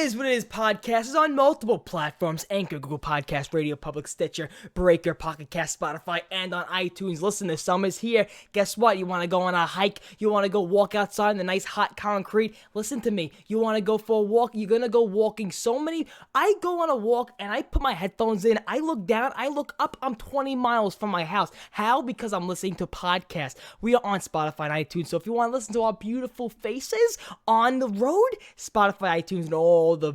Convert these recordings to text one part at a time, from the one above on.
Is What It Is Podcast is on multiple platforms: Anchor, Google Podcast, Radio Public, Stitcher, Breaker, Pocket Cast, Spotify, and on iTunes. Listen, the summer's here. Guess what? You want to go on a hike? You want to go walk outside in the nice hot concrete? Listen to me. You want to go for a walk? You're going to go walking. I go on a walk and I put my headphones in. I look down. I look up. I'm 20 miles from my house. How? Because I'm listening to podcasts. We are on Spotify and iTunes. So if you want to listen to our beautiful faces on the road, Spotify, iTunes, and all the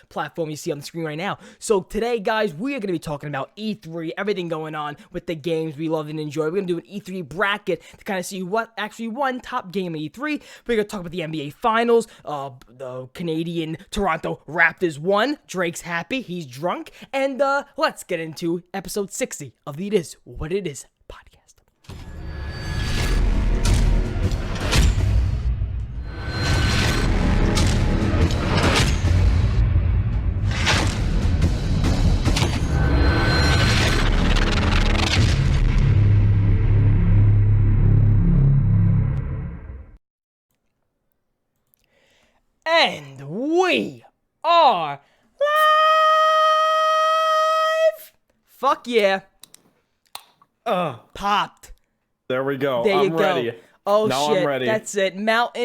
platforms you see on the screen right now. So today, guys, we are going to be talking about E3, everything going on with the games we love and enjoy. We're going to do an E3 bracket to kind of see what actually won top game of E3. We're going to talk about the NBA Finals. The Canadian Toronto Raptors won. Drake's happy. He's drunk. And let's get into episode 60 of the It Is What It Is podcast. And we are live! Fuck yeah. Popped. There we go. There you I'm ready. go. Oh now shit, I'm ready. That's it. Not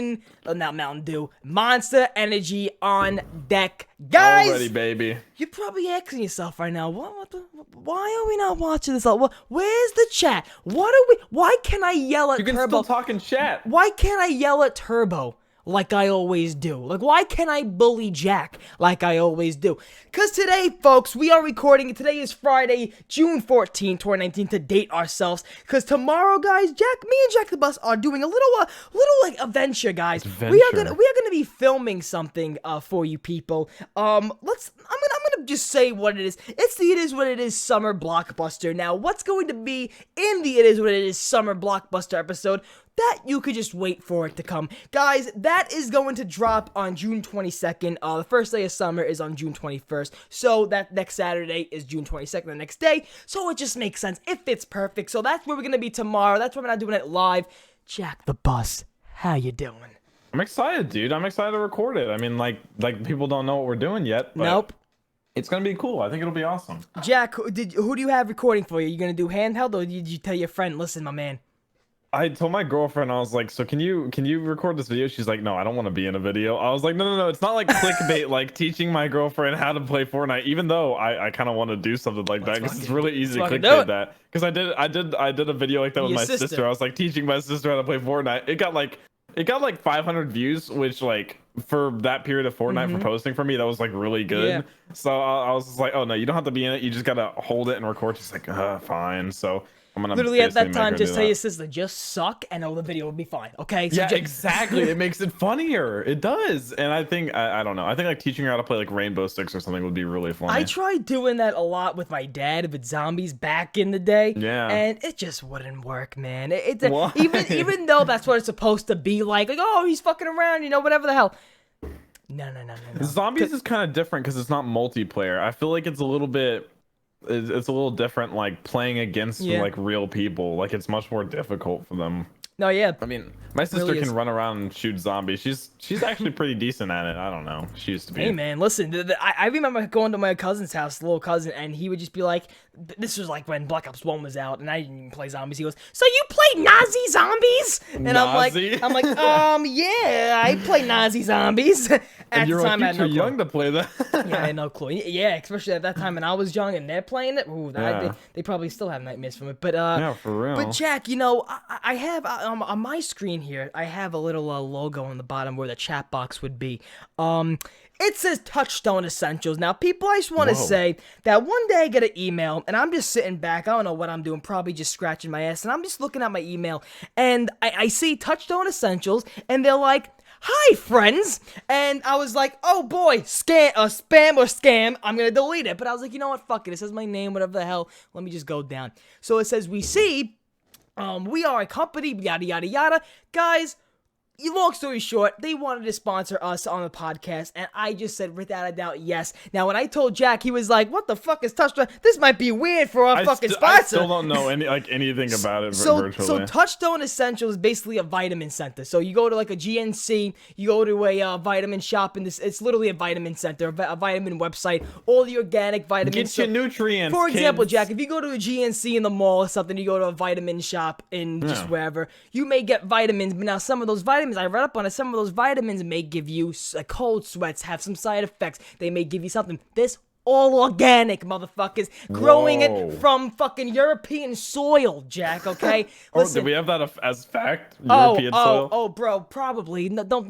Mountain Dew. Monster Energy on deck. Guys! Already, baby. You're probably asking yourself right now, why are we not watching this? Where's the chat? Why can't I yell at You can Turbo? still talk in chat. Why can't I yell at Turbo like I always do? Like, why can't I bully Jack like I always do? Because today, folks, we are recording. Today is Friday, June 14, 2019, to date ourselves. Because tomorrow, guys, me and Jack the Bus are doing a little like adventure, guys. We are gonna be filming something for you people. I'm gonna just say what it is. It's the It Is What It Is Summer Blockbuster. Now, what's going to be in the It Is What It Is Summer Blockbuster episode? That you could just wait for it to come. Guys, that is going to drop on June 22nd. The first day of summer is on June 21st. So that next Saturday is June 22nd, the next day. So it just makes sense. It fits perfect. So that's where we're going to be tomorrow. That's why we're not doing it live. Jack the Bus, how you doing? I'm excited, dude. I'm excited to record it. I mean, like people don't know what we're doing yet. But Nope. It's going to be cool. I think it'll be awesome. Jack, who do you have recording for you? You going to do handheld, or did you tell your friend, listen, my man? I told my girlfriend, I was like, so can you record this video? She's like, no, I don't want to be in a video. I was like, no. It's not like clickbait, like teaching my girlfriend how to play Fortnite, even though I kind of want to do something like that because it's really easy to clickbait that. Because I did a video like that with my sister. I was like teaching my sister how to play Fortnite. It got like 500 views, which like for that period of Fortnite for posting for me, that was like really good. Yeah. So I was just like, oh no, you don't have to be in it. You just gotta hold it and record. She's like, fine. So I'm gonna literally at that time just tell your sister, just suck, and the video will be fine. Okay? So yeah, exactly. It makes it funnier. It does. And I think I don't know. I think like teaching her how to play like Rainbow Six or something would be really funny. I tried doing that a lot with my dad with Zombies back in the day. Yeah. And it just wouldn't work, man. Even though that's what it's supposed to be like oh, he's fucking around, whatever the hell. No. Zombies is kind of different because it's not multiplayer. I feel like it's a little different, like playing against like real people. Like it's much more difficult for them. No, yeah. I mean, my sister can run around and shoot zombies. She's actually pretty decent at it. I don't know. She used to be. Hey man, listen. I remember going to my cousin's house, the little cousin, and he would just be like, "This was like when Black Ops 1 was out, and I didn't even play zombies." He goes, "So you play Nazi zombies?" And Nazi? I'm like, yeah, I play Nazi zombies. At and you're the time, like, you're too young to play that. Yeah, I had no clue. Yeah, especially at that time when I was young and they're playing it. Ooh, they probably still have nightmares from it. But yeah, for real. But Jack, I have on my screen here, I have a little logo on the bottom where the chat box would be. It says Touchstone Essentials. Now, people, I just want to say that one day I get an email, and I'm just sitting back. I don't know what I'm doing, probably just scratching my ass, and I'm just looking at my email, and I see Touchstone Essentials, and they're like, "Hi, friends," and I was like, "Oh boy, spam or scam, I'm gonna delete it." But I was like, you know what, fuck it, it says my name, whatever the hell, let me just go down. So it says, we are a company, yada yada yada. Guys, long story short, they wanted to sponsor us on the podcast, and I just said without a doubt yes. Now, when I told Jack, he was like, "What the fuck is Touchstone? This might be weird for our fucking sponsor." I still don't know anything about it virtually. So Touchstone Essentials is basically a vitamin center. So you go to like a GNC, you go to a vitamin shop, and it's literally a vitamin center, a vitamin website. All the organic vitamins. Get your nutrients. For example, Jack, if you go to a GNC in the mall or something, you go to a vitamin shop in just wherever, you may get vitamins. But now some of those vitamins, I read up on it, some of those vitamins may give you cold sweats, have some side effects. They may give you something. This all organic, motherfuckers. Growing it from fucking European soil, Jack, okay? Listen, do we have that as fact? European soil? Oh, bro, probably. No, don't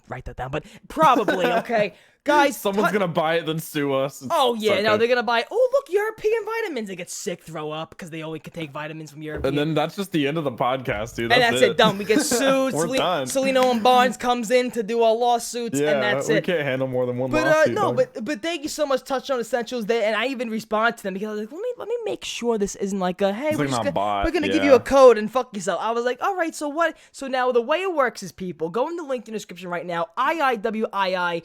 write that down, but probably, okay? Guys, someone's gonna buy it, then sue us. Okay. No, they're gonna buy. Oh, look, European vitamins. They get sick, throw up because they only can take vitamins from Europe. And then that's just the end of the podcast, dude. And that's it. Done. We get sued. We're done. Celino and Barnes comes in to do our lawsuits, and that's it. We can't handle more than one lawsuit. But thank you so much, Touchstone Essentials. And I even responded to them because I was like, let me make sure this isn't like a hey, we're gonna give you a code and fuck yourself. I was like, all right, so what? So now the way it works is, people go in the link in the description right now, IIWII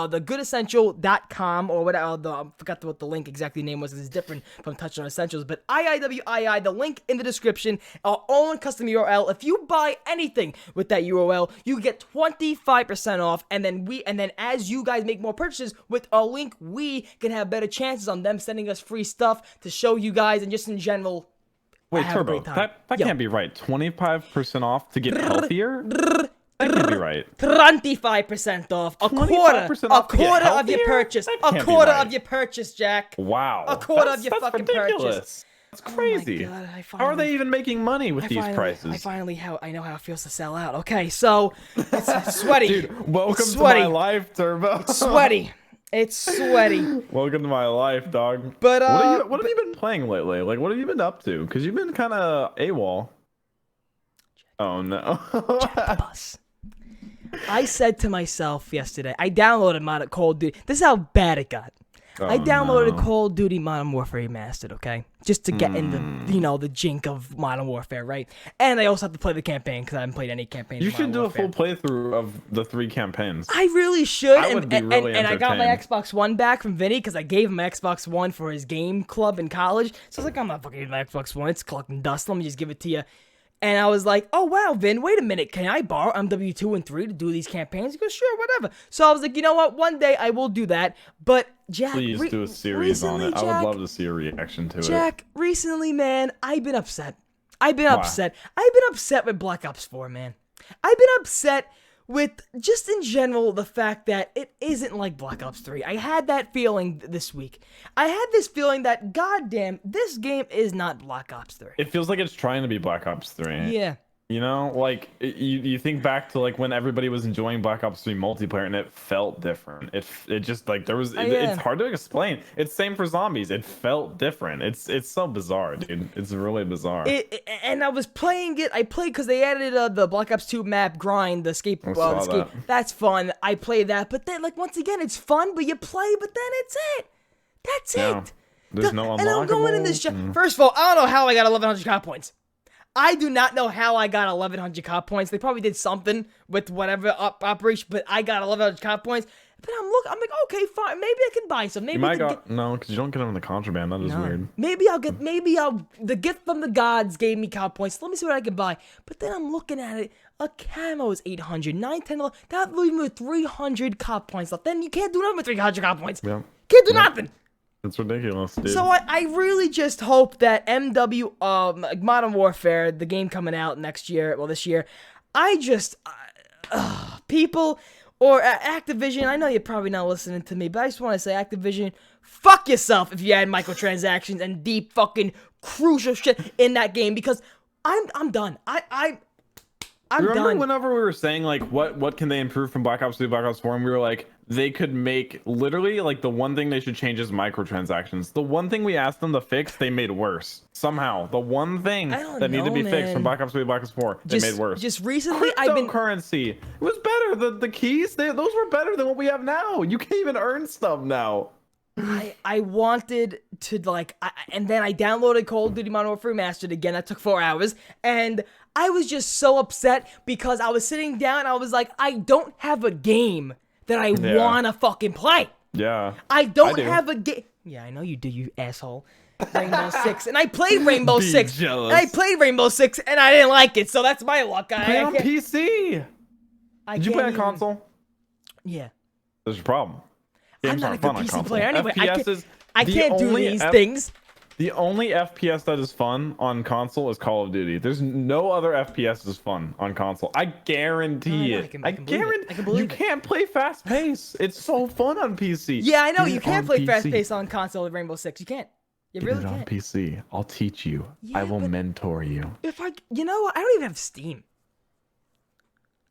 thegoodessential.com or whatever. I forgot what the link exactly name was. It's different from Touchstone Essentials, but IIWII, the link in the description, our own custom URL. If you buy anything with that URL, you get 25% off, and then as you guys make more purchases with our link, we can have better chances on them sending us free stuff to show you guys, and just in general. Wait, Turbo, that can't be right. 25% off to get healthier? That can't be right. 25% off. A quarter of your purchase. A quarter of your purchase, Jack. Wow. A quarter of your fucking purchase. That's crazy. Oh my God, how are they even making money with these prices? I know how it feels to sell out. Okay, so it's sweaty. Dude, welcome to my life, Turbo. It's sweaty. It's sweaty. Welcome to my life, dog. But what have you been playing lately? Like, what have you been up to? Because you've been kind of AWOL. Oh no. JacktheBus. I said to myself yesterday, I downloaded Call of Duty. This is how bad it got. I downloaded Call of Duty Modern Warfare Remastered, okay? Just to get in the jink of Modern Warfare, right? And I also have to play the campaign because I haven't played any campaign. You should do a full playthrough of the 3 campaigns. I really should. I would be really and I got my Xbox One back from Vinny because I gave him my Xbox One for his game club in college. So I was like, I'm not fucking using my Xbox One. It's collecting dust. Let me just give it to you. And I was like, oh, wow, Vin, wait a minute. Can I borrow MW2 and 3 to do these campaigns? He goes, sure, whatever. So I was like, you know what? One day I will do that. But, Jack... Please do a series on it. I would love to see a reaction to it. Jack, recently, man, I've been upset. I've been upset with Black Ops 4, man. I've been upset with, just in general, the fact that it isn't like Black Ops 3. I had that feeling this week. I had this feeling that, goddamn, this game is not Black Ops 3. It feels like it's trying to be Black Ops 3. Yeah. You know, like, you think back to, like, when everybody was enjoying Black Ops 3 multiplayer, and it felt different. It just, like, there was... It's hard to explain. It's same for Zombies. It felt different. It's so bizarre, dude. It's really bizarre. And I was playing it. I played because they added the Black Ops 2 map grind, the escape. That's fun. I played that. But then, like, once again, it's fun, but you play, but then it's it. That's it. There's no unlockable. And I'm going in this... First of all, I don't know how I got 1,100 COD points. I do not know how I got 1,100 COD points. They probably did something with whatever operation, but I got 1,100 COD points. But I'm like, okay, fine. Maybe I can buy some. Maybe no, because you don't get them in the contraband. That is weird. Maybe the gift from the gods gave me COD points. Let me see what I can buy. But then I'm looking at it. A camo is 800, 910, 11. That leaves me with 300 COD points left. Then you can't do nothing with 300 COD points. Yeah. Can't do nothing. It's ridiculous, dude. So I really just hope that Modern Warfare, the game coming out this year, people, or Activision, I know you're probably not listening to me, but I just want to say, Activision, fuck yourself if you add microtransactions and deep fucking crucial shit in that game, because I'm done. I'm Remember done. whenever we were saying, like, what can they improve from Black Ops 2 to Black Ops 4, and we were like, they could make, literally, like, the one thing they should change is microtransactions. The one thing we asked them to fix, they made worse. Somehow. The one thing that needed to be fixed from Black Ops 3 to Black Ops 4, they made worse. Just recently, Cryptocurrency. It was better. The keys, those were better than what we have now. You can't even earn stuff now. I wanted to like, and then I downloaded Call of Duty Modern Warfare Remastered again. That took 4 hours, and I was just so upset because I was sitting down. I was like, I don't have a game that I wanna fucking play. Yeah. I don't have a game. Yeah, I know you do, you asshole. Rainbow Six, and I played Rainbow Six. Jealous. And I played Rainbow Six, and I didn't like it, so that's my luck. Play on PC. Did you play on console? Yeah. There's a problem. I'm Games not a aren't good fun on PC console. player anyway. FPS I can't do these things. The only FPS that is fun on console is Call of Duty. There's no other FPS is fun on console. I guarantee it. I guarantee you can't play fast pace. It's so fun on PC. Yeah, I know you can't play fast pace on console with Rainbow Six. You can't. You really can't. On PC. I'll teach you. Yeah, I will mentor you. You know what? I don't even have Steam.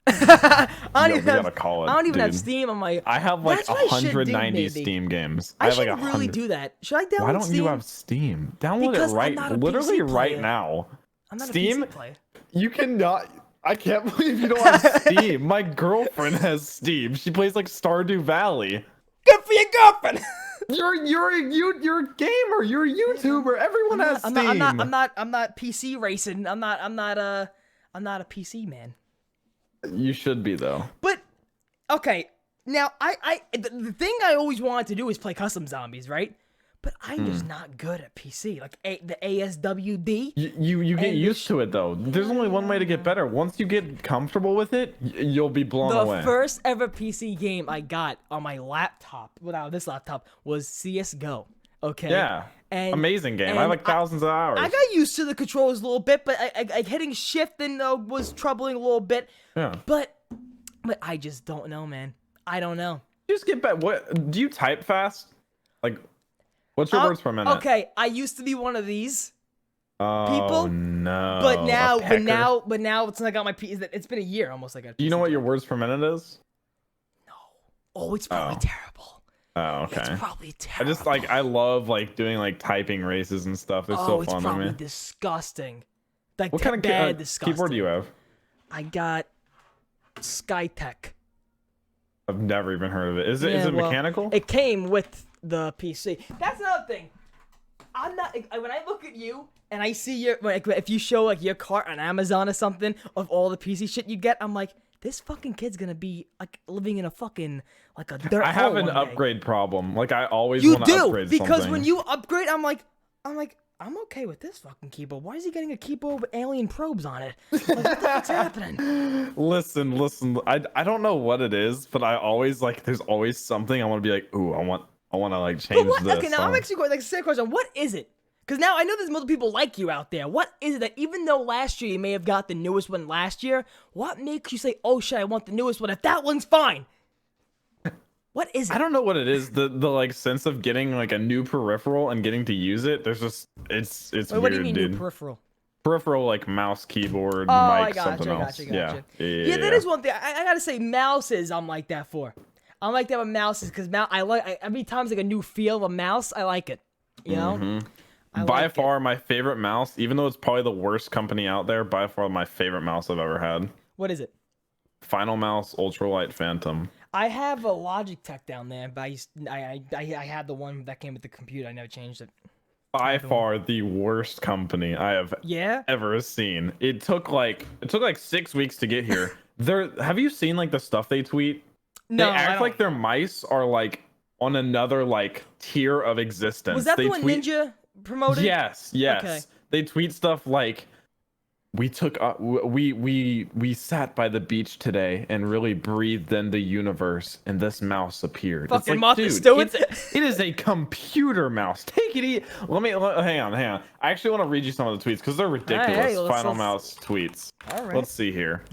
I don't even have Steam on my. I have like 190 Steam games. I have should like 100. really do that. Should I download Steam? Why don't you have Steam? Download because it right, literally right now. I'm not Steam. a PC player. You cannot. I can't believe you don't have Steam. My girlfriend has Steam. She plays like Stardew Valley. Good for your girlfriend. You're a gamer. You're a YouTuber. Everyone has Steam. I'm not PC racing. I'm not a PC man. You should be though. But okay, now the thing I always wanted to do is play custom zombies, right? But I'm just not good at PC. Like the ASWD. You get used to it though. There's only one way to get better. Once you get comfortable with it, you'll be blown away. The first ever PC game I got on my laptop, without this laptop, was CS:GO. Okay. Yeah. Amazing game. I have like thousands of hours. I got used to the controls a little bit, but I hitting shift and was troubling a little bit. Yeah. But I just don't know, man. I don't know. Just get back. What do you type fast? Like, what's your words per minute? Okay, I used to be one of these Oh people. no. But now it's like I got my PC. It's been a year almost. Like do you know what your words per minute is? No. Oh, it's probably terrible. Oh, okay. It's probably terrible. I love like doing like typing races and stuff. They're so fun. It's probably disgusting. Like what kind of disgusting. keyboard do you have? I got Skytech. I've never even heard of it. Is it mechanical? It came with the PC. That's another thing. I'm not when I look at you and I see your if you show like your cart on Amazon or something of all the PC shit you get, I'm like, this fucking kid's gonna be like living in a fucking like a dirt I have hole an upgrade problem. Like I always you want to do upgrade because something. when you upgrade, I'm like I'm okay with this fucking keyboard. Why is he getting a keyboard with alien probes on it? Like, what the fuck's happening? Listen. I don't know what it is, but I always like. There's always something I want to be like. Ooh, I want to like change this. Okay, now I'm actually going like a question. What is it? Because now I know there's multiple people like you out there. What is it that even though last year you may have got the newest one last year, what makes you say, "Oh shit, I want the newest one"? If that one's fine. What is it? I don't know what it is. The like sense of getting like a new peripheral and getting to use it. There's just it's Wait, weird, what do you mean dude. New peripheral? Peripheral like mouse, keyboard, mic, I something else. gotcha. Yeah, That is one thing. I gotta say, mouses. I'm like that for. I'm like that with mouses because every time it's like a new feel of a mouse, I like it. You know. By far my favorite mouse, even though it's probably the worst company out there. By far my favorite mouse I've ever had. What is it? Final Mouse Ultralight Phantom. I have a Logitech down there, but I had the one that came with the computer. I never changed it. By far the worst company I have ever seen. It took like 6 weeks to get here. Have you seen like the stuff they tweet? No, they act like their mice are like on another like tier of existence. Was that the one Ninja promoted? Yes. Okay. They tweet stuff like we sat by the beach today and really breathed in the universe, and this mouse appeared. Fucking it's like, dude, it is a computer mouse. Take it easy. Hang on. I actually want to read you some of the tweets because they're ridiculous. Final Mouse tweets. All right. Let's see here.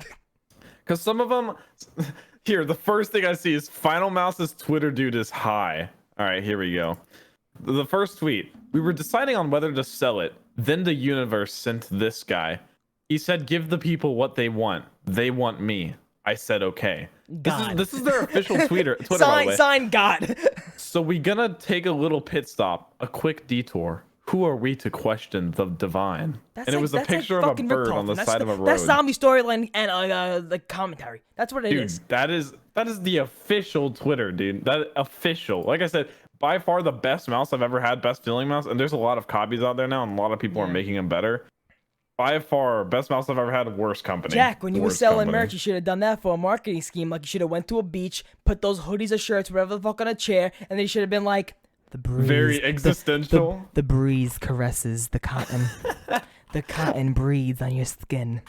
Because some of them. Here, the first thing I see is Final Mouse's Twitter dude is high. All right, here we go. The first tweet. We were deciding on whether to sell it. Then the universe sent this guy. He said, give the people what they want. They want me. I said, okay. This is their official Twitter, by the way. Sign God. So we gonna take a little pit stop, a quick detour. Who are we to question the divine? And it was a picture of a bird on the side of a road. That's zombie storyline and the commentary. That's what it is. That is the official Twitter, dude. That official. Like I said, by far the best mouse I've ever had, best feeling mouse. And there's a lot of copies out there now, and a lot of people are making them better. By far, best mouse I've ever had, worst company. Jack, when you were selling merch, you should have done that for a marketing scheme. Like, you should have went to a beach, put those hoodies or shirts, whatever the fuck, on a chair, and then you should have been like, the breeze. Very existential. The breeze caresses the cotton. The cotton breathes on your skin.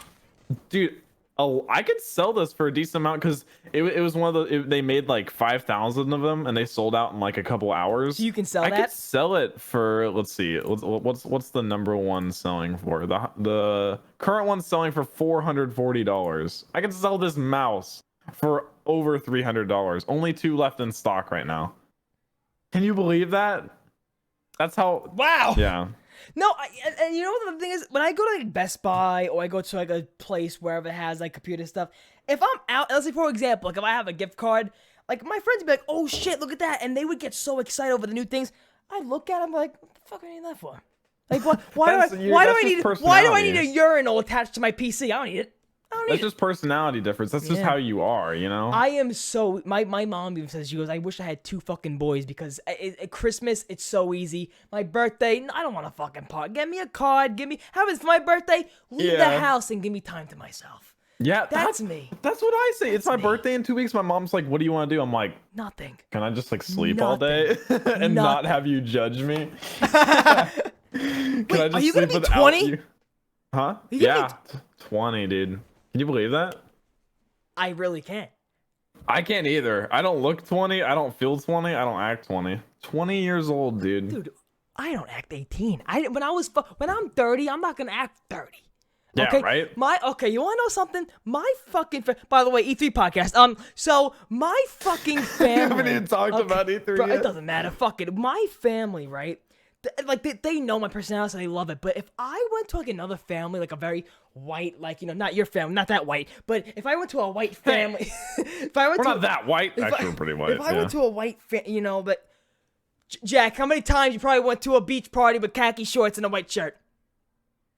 Dude, I could sell this for a decent amount because it was one of the, they made like 5,000 of them and they sold out in like a couple hours. So you can sell I that? could sell it for, let's see, what's the number one selling for? The current one's selling for $440. I could sell this mouse for over $300. Only 2 left in stock right now. Can you believe that? That's how. Wow. Yeah. No, and you know what the thing is? When I go to like Best Buy or I go to like a place wherever it has like computer stuff, if I'm out, let's say for example, like if I have a gift card, like my friends would be like, "Oh shit, look at that," and they would get so excited over the new things. I look at them like, "What the fuck are you that for? Like, why do I need a urinal attached to my PC? I don't need it. That's just personality difference. That's just how you are, you know? I am so... My mom even says, she goes, I wish I had 2 fucking boys because at Christmas, it's so easy. My birthday, I don't want a fucking party. Get me a card. Have it for my birthday. Leave the house and give me time to myself. Yeah, that's me. That's what I say. It's my birthday in 2 weeks. My mom's like, what do you want to do? I'm like, nothing. Can I just like sleep all day and not have you judge me? Wait, are you going to be 20? Huh? Yeah, 20, dude. Can you believe that? I really can't. I can't either. I don't look 20. I don't feel 20. I don't act 20. 20 years old, dude. Dude, I don't act 18. When I'm 30, I'm not gonna act 30. Yeah, okay? right? You wanna know something? My fucking by the way, E3 podcast. So my fucking family. You haven't even talked about E3 yet. It doesn't matter. Fuck it. My family, right? Like they know my personality, so they love it. But if I went to like another family, like a very white, like, you know, not your family, not that white, but if I went to a white family, we're not that white. Actually, we're pretty white. If I went to a white, you know, but Jack, how many times you probably went to a beach party with khaki shorts and a white shirt?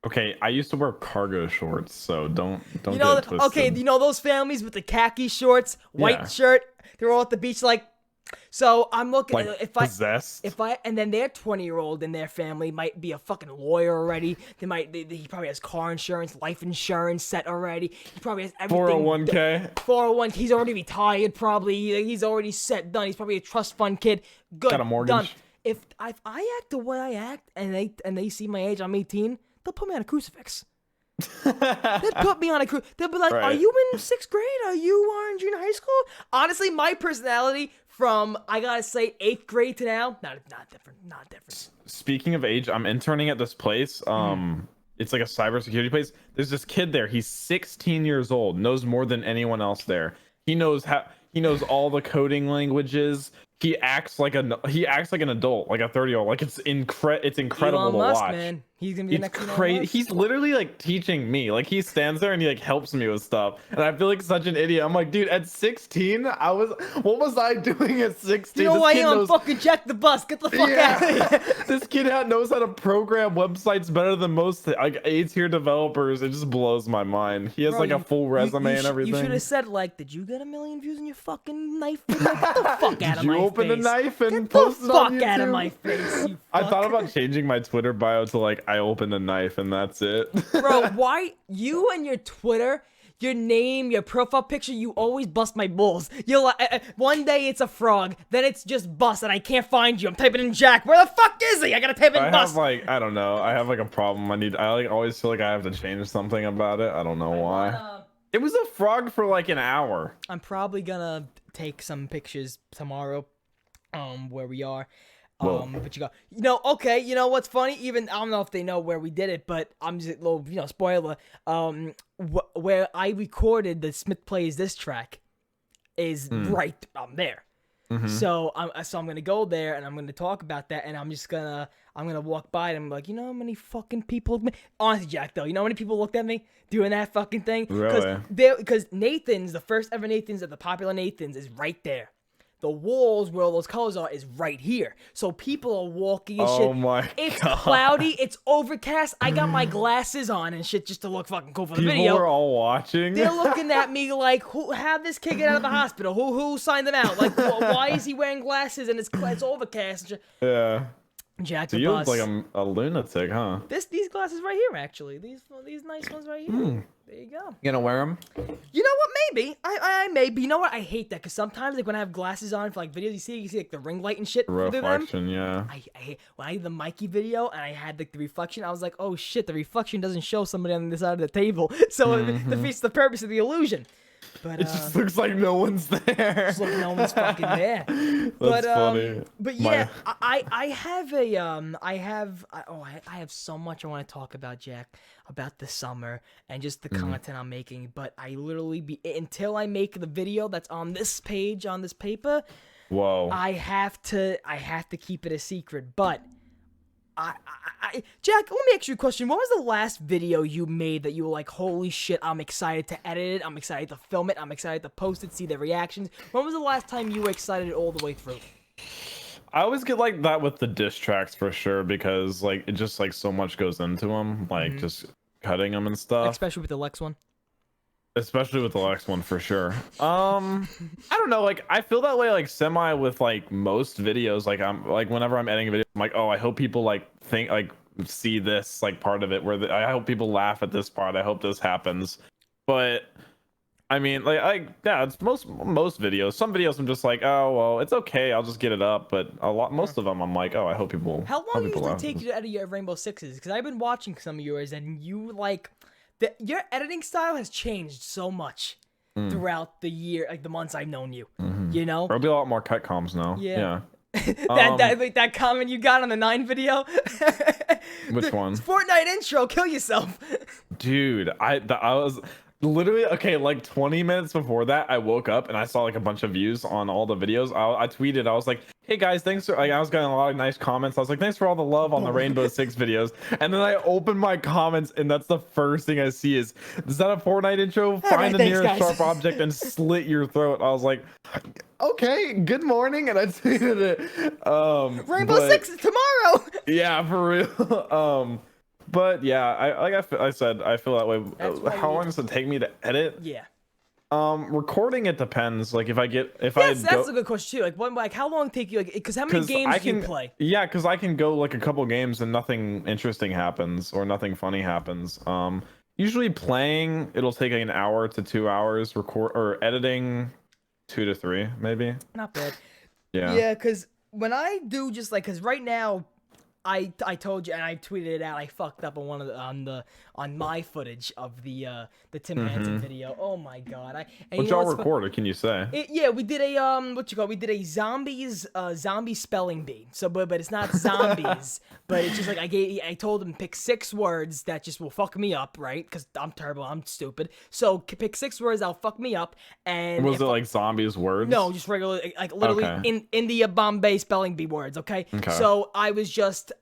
Okay, I used to wear cargo shorts, so don't you know, get it twisted. Okay, you know those families with the khaki shorts, white shirt, they're all at the beach like. So I'm looking like possessed. And then their 20-year-old in their family might be a fucking lawyer already. He probably has car insurance, life insurance set already. He probably has everything. 401k. 401. He's already retired. Probably he's already set done. He's probably a trust fund kid. Good. Got a mortgage. Done. If I act the way I act and they see my age, I'm 18, they'll put me on a crucifix. They'd put me on a cruise. They'll be like, "Are you in 6th grade? Are you in junior high school?" Honestly, my personality from, I gotta say, 8th grade to now, not different. Speaking of age, I'm interning at this place. It's like a cybersecurity place. There's this kid there. He's 16 years old. Knows more than anyone else there. He knows all the coding languages. He acts like an adult, like a 30-year-old. Like it's incredible Elon to Musk, watch. Man. He's gonna be the next crazy. He's literally like teaching me. Like he stands there and he like helps me with stuff. And I feel like such an idiot. I'm like, dude, at 16, what was I doing at 16? You know why I'm fucking JacktheBus? Get the fuck out of here. This kid knows how to program websites better than most like A-tier developers. It just blows my mind. He has like a full resume and everything. You should have said like, "Did you get 1 million views on your fucking knife video? Get the fuck out of my face." Did you open the knife and post it on YouTube? Get the fuck out of my face, you I fuck. thought about changing my Twitter bio to like, I opened a knife and that's it. Bro, why you and your Twitter, your name, your profile picture, you always bust my balls. You're like, one day it's a frog, then it's just bust, and I can't find you. I'm typing in Jack. Where the fuck is he? I gotta type in bust. I don't know. I have like a problem. I like always feel like I have to change something about it. I don't know why. It was a frog for like an hour. I'm probably gonna take some pictures tomorrow, where we are. But you know, okay, you know what's funny? Even I don't know if they know where we did it, but I'm just a little, spoiler. Where I recorded the Smith Plays This track is right there. Mm-hmm. So I'm gonna go there and I'm gonna talk about that, and I'm gonna walk by and I'm like, you know how many fucking people looked at me? Honestly, Jack, though, you know how many people looked at me doing that fucking thing? Really? Because Nathan's, the first ever Nathan's of the popular Nathan's is right there. the walls where all those colors are is right here. So people are walking and shit. Oh my It's God. cloudy. It's overcast. I got my glasses on and shit just to look fucking cool for the People video. were all watching. They're looking at me like, who had this kid get out of the hospital? Who signed them out? Like, why is he wearing glasses and it's overcast? And shit. Yeah. Jack So the you look Bus. like a lunatic, huh? These glasses right here, actually. These nice ones right here. There you go. You gonna wear them? You know what? Maybe I may be. You know what? I hate that because sometimes like when I have glasses on for like videos, you see like the ring light and shit through them. Reflection, yeah. I hate when I did the Mikey video and I had like the reflection. I was like, oh shit, the reflection doesn't show somebody on the side of the table, so it defeats the purpose of the illusion. But It just looks like no one's there. just like no one's fucking there. That's funny. But yeah, I have so much I want to talk about, Jack, about the summer and just the content I'm making. But I literally until I make the video that's on this page on this paper. Whoa. I have to keep it a secret. But Jack, let me ask you a question. What was the last video you made that you were like, holy shit, I'm excited to edit it, I'm excited to film it, I'm excited to post it, see the reactions? When was the last time you were excited all the way through? I always get like that with the diss tracks for sure because like it just like so much goes into them, like just cutting them and stuff. Especially with the Lex one. Especially with the Lex one for sure. I don't know, like I feel that way like semi with like most videos. Like I'm like whenever I'm editing a video, I'm like, oh, I hope people like think like see this like part of it where I hope people laugh at this part. I hope this happens. But I mean, like yeah, it's most videos. Some videos I'm just like, oh well, it's okay, I'll just get it up. But most of them I'm like, oh, I hope people. How long people does it laugh. take you to edit your Rainbow Sixes? Because I've been watching some of yours, and you like your editing style has changed so much throughout the year, like the months I've known you. You know, There'll be a lot more cut comms now. Yeah. that comment you got on the 9 video. Which one? Fortnite intro, kill yourself. Dude, I was literally okay. Like 20 minutes before that, I woke up and I saw like a bunch of views on all the videos. I tweeted, I was like, "Hey guys, thanks for like." I was getting a lot of nice comments. I was like, "Thanks for all the love on the Rainbow Six videos." And then I opened my comments, and that's the first thing I see is that a Fortnite intro? Find the nearest sharp object and slit your throat. I was like, "Okay, good morning," and I tweeted it. Rainbow Six is tomorrow. Yeah, for real. But yeah, I said I feel that way. How long does it take me to edit? Yeah. Recording it depends. Like if I That's a good question too. Like how long take you? Like, because how many games do you play? Yeah, because I can go like a couple games and nothing interesting happens or nothing funny happens. Usually playing it'll take like an hour to 2 hours. Record or editing 2 to 3 maybe. Not bad. Yeah. Yeah, because when I do just like, because right now. I told you, and I tweeted it out. I fucked up on one of the on my footage of the Tim Hansen video. Oh my god! What y'all recorded? Can you say? Yeah, we did a we did a zombie spelling bee. So, but it's not zombies, but it's just like I told him pick 6 words that just will fuck me up, right? Because I'm terrible, I'm stupid. So pick 6 words that'll fuck me up. And was it like zombies words? No, just regular, like literally in India Bombay spelling bee words. Okay. So I was just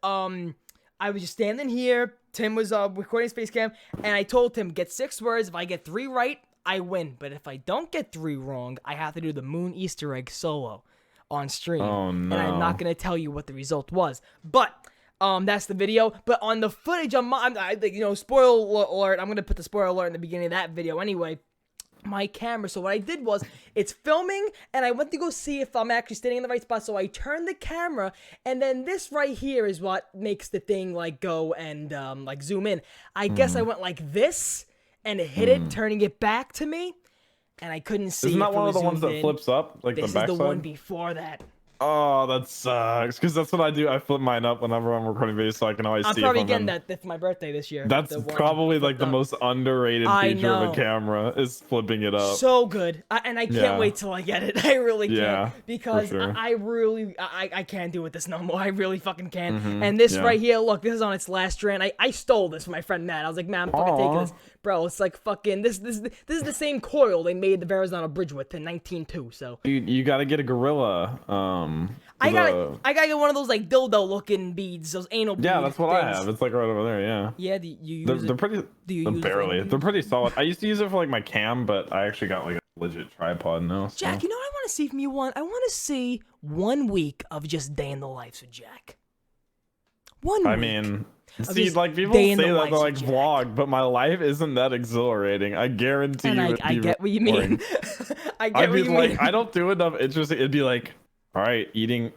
standing here. Tim was recording Space Cam, and I told him get 6 words. If I get 3 right, I win. But if I don't get 3 wrong, I have to do the moon Easter egg solo on stream. Oh no! And I'm not gonna tell you what the result was. But that's the video. But on the footage, spoiler alert. I'm gonna put the spoiler alert in the beginning of that video anyway. My camera. So what I did was it's filming, and I went to go see if I'm actually standing in the right spot. So I turned the camera, and then this right here is what makes the thing like go and like zoom in. I guess I went like this and it hit it, turning it back to me, and I couldn't see. Isn't that one of the ones that flips up, like the backside? This is the one before that. Oh, that sucks. Because that's what I do. I flip mine up whenever I'm recording videos, so I can always see. I'm probably getting that for my birthday this year. That's probably like the most underrated feature of a camera is flipping it up. So good, and I can't wait till I get it. I really can't because sure. I can't do it this no more. I really fucking can't. And this right here, look, this is on its last strand. I stole this from my friend Matt. I was like, man, I'm fucking taking this, bro. It's like fucking this is the same coil they made the Verrazano Bridge with in 1902. So you got to get a gorilla. I gotta get one of those like dildo looking beads, those anal beads. Yeah, that's what things. I have. It's like right over there. Yeah. Yeah, they're pretty. Do you use barely? They're pretty solid. I used to use it for like my cam, but I actually got like a legit tripod now. So. Jack, you know what I want to see from you one. I want to see 1 week of just day in the life with Jack. 1 week. I mean, see, just like people day say in the that life they're like with Jack. vlog, but my life isn't that exhilarating. I guarantee And you. I get what you mean. I get I'd what be you like, mean. I don't do enough interesting. It'd be like, all right, eating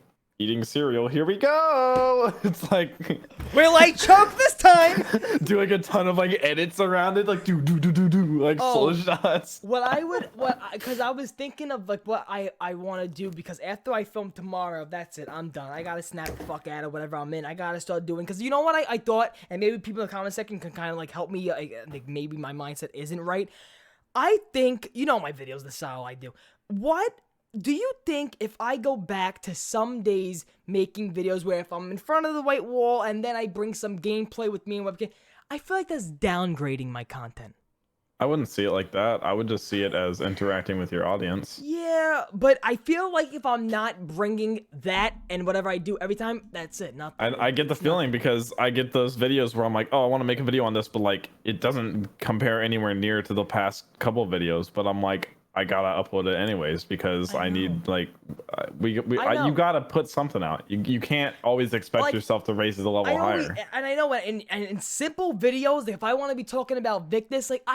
cereal. Here we go. It's like We're like choke this time. doing a ton of like edits around it, like do like slow shots. Because I was thinking of like what I want to do, because after I film tomorrow, that's it. I'm done. I gotta snap the fuck out of whatever I'm in. I gotta start doing, because you know what I thought, and maybe people in the comment section can kind of like help me. Like maybe my mindset isn't right. I think, you know, my videos, the style I do. What do you think if I go back to some days making videos where if I'm in front of the white wall and then I bring some gameplay with me and webcam, I feel like that's downgrading my content. I wouldn't see it like that. I would just see it as interacting with your audience. Yeah, but I feel like if I'm not bringing that and whatever I do every time, that's it. I get the feeling because I get those videos where I'm like, oh, I want to make a video on this, but like it doesn't compare anywhere near to the past couple videos. But I'm like, I gotta upload it anyways because I need like you gotta put something out. You can't always expect like, yourself to raise the level higher. And I know in simple videos, if I want to be talking about Victus, like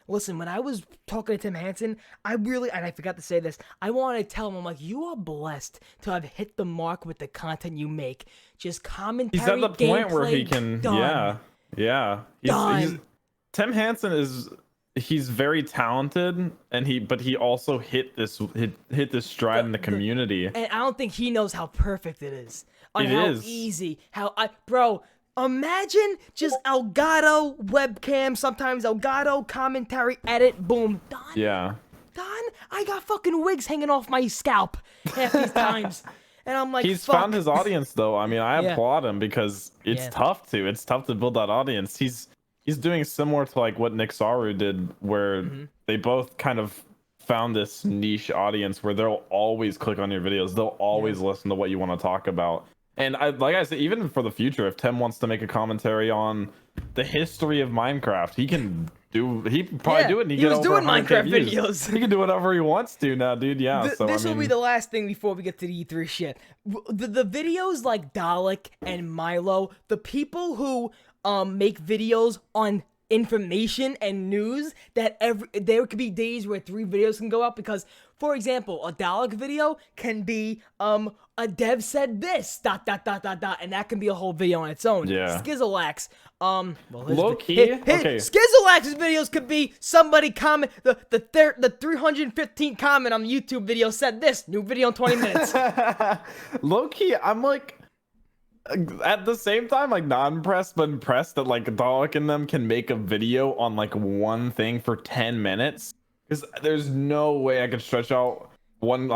listen, when I was talking to Tim Hansen, and I forgot to say this, I wanted to tell him, I'm like, you are blessed to have hit the mark with the content you make. Just commentary, he's at the point where he can, done. yeah. Tim Hansen he's very talented, but he also hit this stride in the community. And I don't think he knows how perfect it is. On It how is. easy. Bro, imagine just Elgato webcam, sometimes Elgato commentary, edit, boom, done. Yeah. Done. I got fucking wigs hanging off my scalp half these times. And I'm like, he's fuck. found his audience though. I mean, I applaud him because it's tough to build that audience. He's doing similar to like what Nick Saru did, where they both kind of found this niche audience where they'll always click on your videos. They'll always listen to what you want to talk about. And like I said, even for the future, if Tim wants to make a commentary on the history of Minecraft, he can do. He probably do it. And he was doing Minecraft views. videos. He can do whatever he wants to now, dude. Yeah. This will be the last thing before we get to the E3 shit. The videos like Dalek and Milo, the people who make videos on information and news, that there could be days where 3 videos can go up, because for example, a Dalek video can be a dev said this ... and that can be a whole video on its own. Skizolax, low key. Okay. Skizolax's videos could be somebody comment the 315th comment on the YouTube video said this, new video in 20 minutes. Low key, I'm like, at the same time, like not impressed, but impressed that like Dalek and them can make a video on like one thing for 10 minutes. Because there's no way I could stretch out one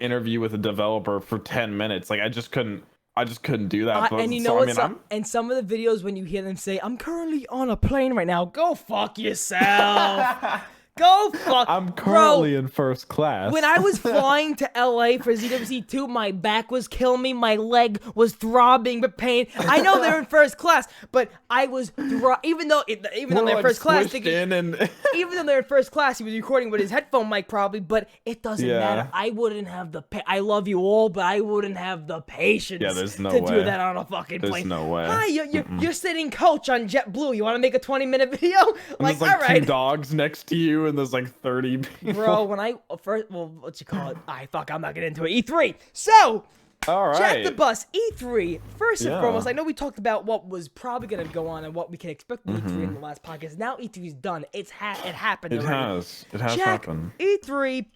interview with a developer for 10 minutes. Like I just couldn't do that. And you know what? And some of the videos, when you hear them say, "I'm currently on a plane right now," go fuck yourself. Go fuck. I'm currently in first class. When I was flying to LA for ZWC2, my back was killing me. My leg was throbbing with pain. I know they're in first class, but I was even though they're in first class, even though they're in first class, he was recording with his headphone mic probably. But it doesn't matter. I wouldn't have I love you all, but I wouldn't have the patience to do that on a fucking plane. There's no way. Hi, you're sitting coach on JetBlue. You want to make a 20-minute video? Like, all right. 2 dogs next to you, and there's like 30 people. Bro, when I first, what you call it? I'm not getting into it. E3. So, all right. Jack the Bus E3. First and foremost, I know we talked about what was probably going to go on and what we can expect from E3 in the last podcast. Now E3 is done. It happened. It has Jack, happened. E3.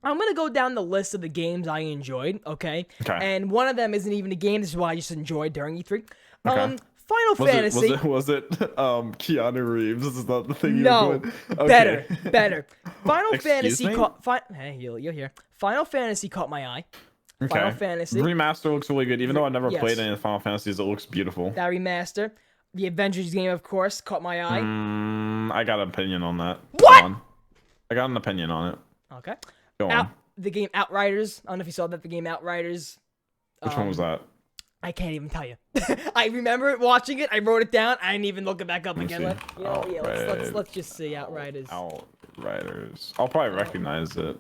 I'm going to go down the list of the games I enjoyed, okay? And one of them isn't even a game. This is why I just enjoyed during E3. Okay. Final Fantasy. Was it Keanu Reeves? This is not the thing you No, were doing. Okay. better. Final Excuse Fantasy me? Hey, you'll hear. Final Fantasy caught my eye. Okay. Final Fantasy. Remaster looks really good. Even though I never played any of the Final Fantasies, it looks beautiful. That remaster. The Avengers game, of course, caught my eye. I got an opinion on that. What? I got an opinion on it. Okay. Go on. The game Outriders. I don't know if you saw that. The game Outriders. Which one was that? I can't even tell you. I remember watching it. I wrote it down. I didn't even look it back up again. Let's just see Outriders. Outriders. I'll probably recognize it.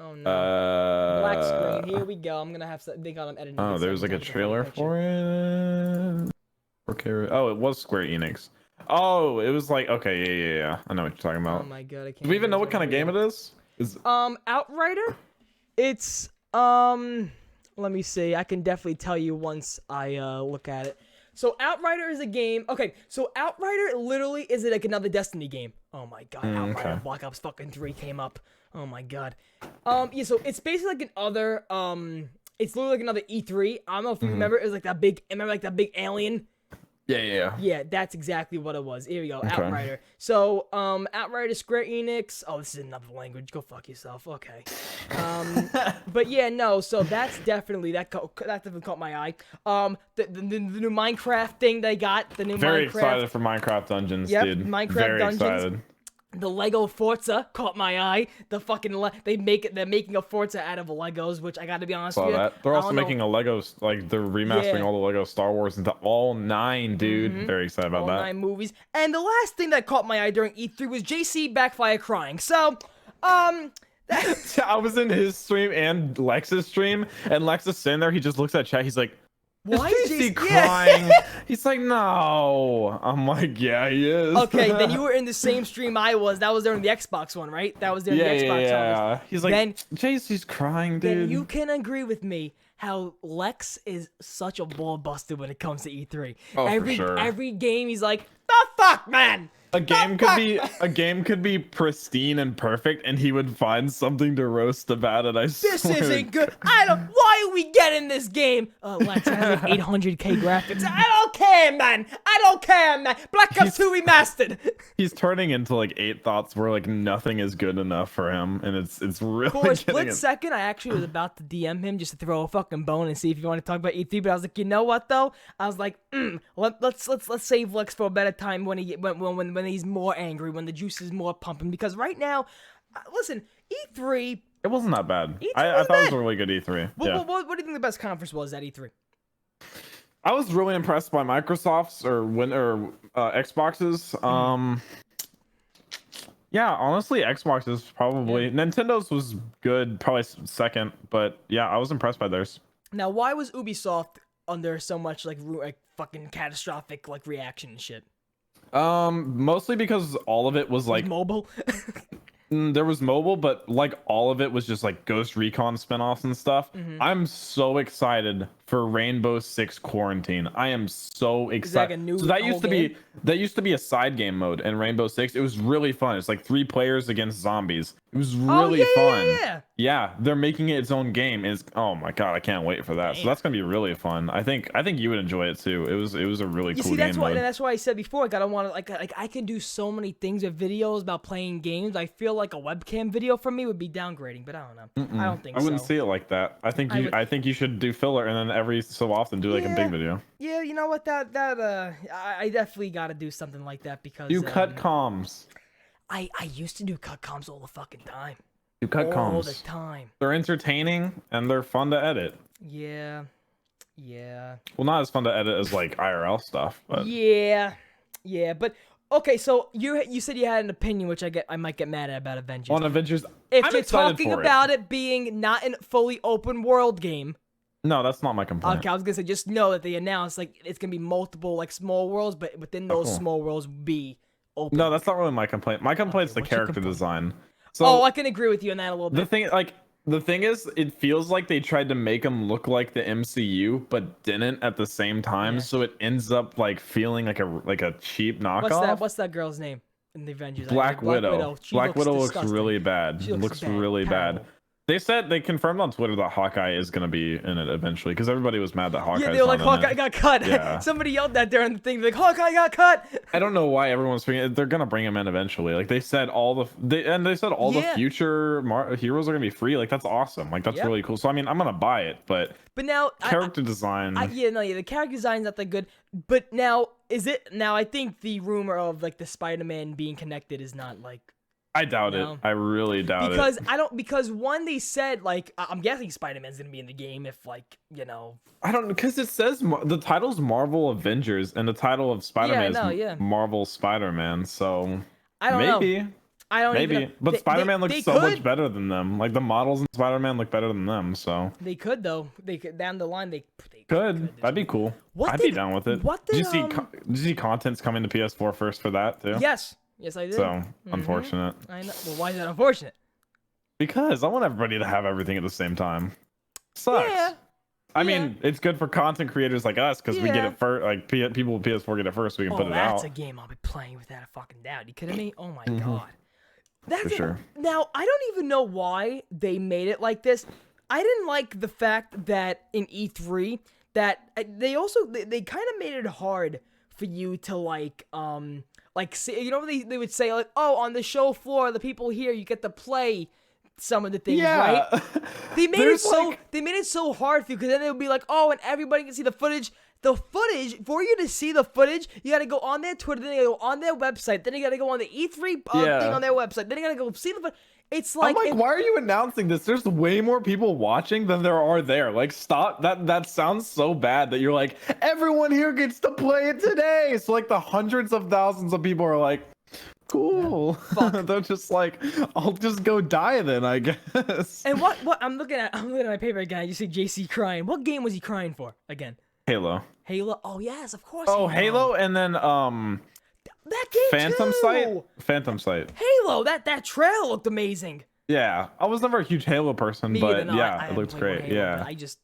Oh no. Black screen. Here we go. I'm gonna have to think on editing. Oh, there was like a trailer for it. Okay. Oh, it was Square Enix. Oh, it was like okay, yeah. I know what you're talking about. Oh my god, I can't. Do we even know what kind of game it is? Outrider? It's let me see. I can definitely tell you once I look at it. So Outrider is a game. Okay, so Outrider literally is like another Destiny game. Oh my god, Outrider okay. Black Ops fucking 3 came up. Oh my god. Yeah, so it's basically like another it's literally like another E3. I don't know if you remember, it was like that big alien. Yeah. Yeah, that's exactly what it was. Here we go, Okay. Outrider. So, Outrider, Square Enix. Oh, this is another language. Go fuck yourself. Okay. But yeah, no. So that's definitely that definitely caught my eye. The new Minecraft thing they got. The new Very Minecraft. excited for Minecraft Dungeons, Yep, dude. Minecraft Very Dungeons. excited. The Lego Forza caught my eye. The fucking they're making a Forza out of Legos, which I gotta be honest with you. That. They're also I don't making a Lego, like they're remastering all the Lego Star Wars into all 9, dude. Very excited about all that. 9 movies. And the last thing that caught my eye during E3 was JC Backfire crying. So, I was in his stream and Lex's stream, and Lex is sitting there. He just looks at chat. He's like, why is is JC JC crying? He's like, no. I'm like, yeah, he is. Okay, then you were in the same stream I was. That was during the Xbox one, right? That was during the Xbox one. Yeah. He's like, Then- JC's crying, dude. Then you can agree with me how Lex is such a ball buster when it comes to E3. Oh, for every sure. every game he's like, the fuck, man. A game could be pristine and perfect, and he would find something to roast about it. This isn't good. Why are we getting this game? Lex has like 800k graphics. I don't care, man. Black Ops 2 remastered. He's turning into like 8 thoughts where like nothing is good enough for him, and it's really. For a split second, I actually was about to DM him just to throw a fucking bone and see if you want to talk about E3, but I was like, you know what though? I was like, let's save Lex for a better time when he's more angry, when the juice is more pumping. Because right now, listen, E3. It wasn't that bad. E3 I thought it was a really good E3. Yeah. What do you think the best conference was at E3? I was really impressed by Microsoft's or Xbox's. Yeah, honestly, Xbox's probably. Nintendo's was good, probably second, but yeah, I was impressed by theirs. Now, why was Ubisoft under so much like fucking catastrophic like reaction and shit? Mostly because all of it was like mobile. There was mobile, but like all of it was just like Ghost Recon spinoffs and stuff. I'm so excited for Rainbow Six Quarantine. I am so excited. Like a new so that used to be a side game mode in Rainbow Six. It was really fun. It's like 3 players against zombies. It was really fun. Yeah, they're making it its own game. Oh my god, I can't wait for that. So that's gonna be really fun. I think you would enjoy it too. It was a really cool game. That's why I said before. I want to like I can do so many things with videos about playing games. I feel like a webcam video from me would be downgrading, but I don't know. I don't think so. I wouldn't see it like that. I think you should do filler and then every so often do like a big video. Yeah, you know what? I definitely got to do something like that because you cut comms. I used to do cut comms all the fucking time. You cut comms all the time. They're entertaining and they're fun to edit. Yeah. Well, not as fun to edit as like IRL stuff, but yeah, but okay. So you said you had an opinion, which I might get mad at about Avengers. On Avengers, if you're talking about it being not a fully open world game. No, that's not my complaint. Okay, I was gonna say just know that they announced like it's gonna be multiple like small worlds, but within those small worlds be open. No, that's not really my complaint. My complaint's the character design. So I can agree with you on that a little bit. The thing is, it feels like they tried to make them look like the MCU, but didn't at the same time. Yeah. So it ends up like feeling like a cheap knockoff. What's that girl's name in the Avengers? Black Widow. Black Widow looks really bad. Looks really bad. They confirmed on Twitter that Hawkeye is gonna be in it eventually because everybody was mad that Hawkeye. Yeah, they were like Hawkeye got cut. Yeah. Somebody yelled that during the thing, like Hawkeye got cut. I don't know why everyone's thinking they're gonna bring him in eventually. Like they said all the future heroes are gonna be free. Like that's awesome. Like that's really cool. So I mean, I'm gonna buy it, but now character design. The character design's not that good. But now I think the rumor of like the Spider-Man being connected is not like. I doubt it. I really doubt it. Because one, they said like I'm guessing Spider-Man's gonna be in the game if like I don't know because it says the title's Marvel Avengers and the title of Spider-Man is Marvel Spider-Man. So I don't know. I don't Maybe, even. but Spider-Man looks they so much could. better than them. Like the models in Spider-Man look better than them. So They could though. They could down the line. They could. That'd be cool. I'd be down with it. What Did did you see? Did you see content's coming to PS4 first for that too? Yes, I did. So unfortunate. I know. Well, why is that unfortunate? Because I want everybody to have everything at the same time. Sucks. Yeah. I mean, it's good for content creators like us because we get it first. Like people with PS4 get it first, we can put it out. That's a game I'll be playing without a fucking doubt. You kidding me? Oh my god. That's For sure. Now I don't even know why they made it like this. I didn't like the fact that in E3 that they also they kind of made it hard for you to like say, you know, they would say like, oh, on the show floor, the people here, you get to play some of the things, right? They made it so hard for you because then they would be like, oh, and everybody can see the footage. The footage, for you to see the footage, you gotta go on their Twitter, then you gotta go on their website, then you gotta go on the E3 thing on their website, then you gotta go see the footage. It's like, I'm like, why are you announcing this? There's way more people watching than there are there. Like, stop. That sounds so bad that you're like, everyone here gets to play it today. So like the hundreds of thousands of people are like, cool. They're just like, I'll just go die then, I guess. And what I'm looking at my paper again. You see JC crying. What game was he crying for again? Halo. Oh yes, of course. Oh, Halo, and then that game Phantom Sight. Halo. That trail looked amazing. Yeah, I was never a huge Halo person, but I it looks great. Halo, yeah, I just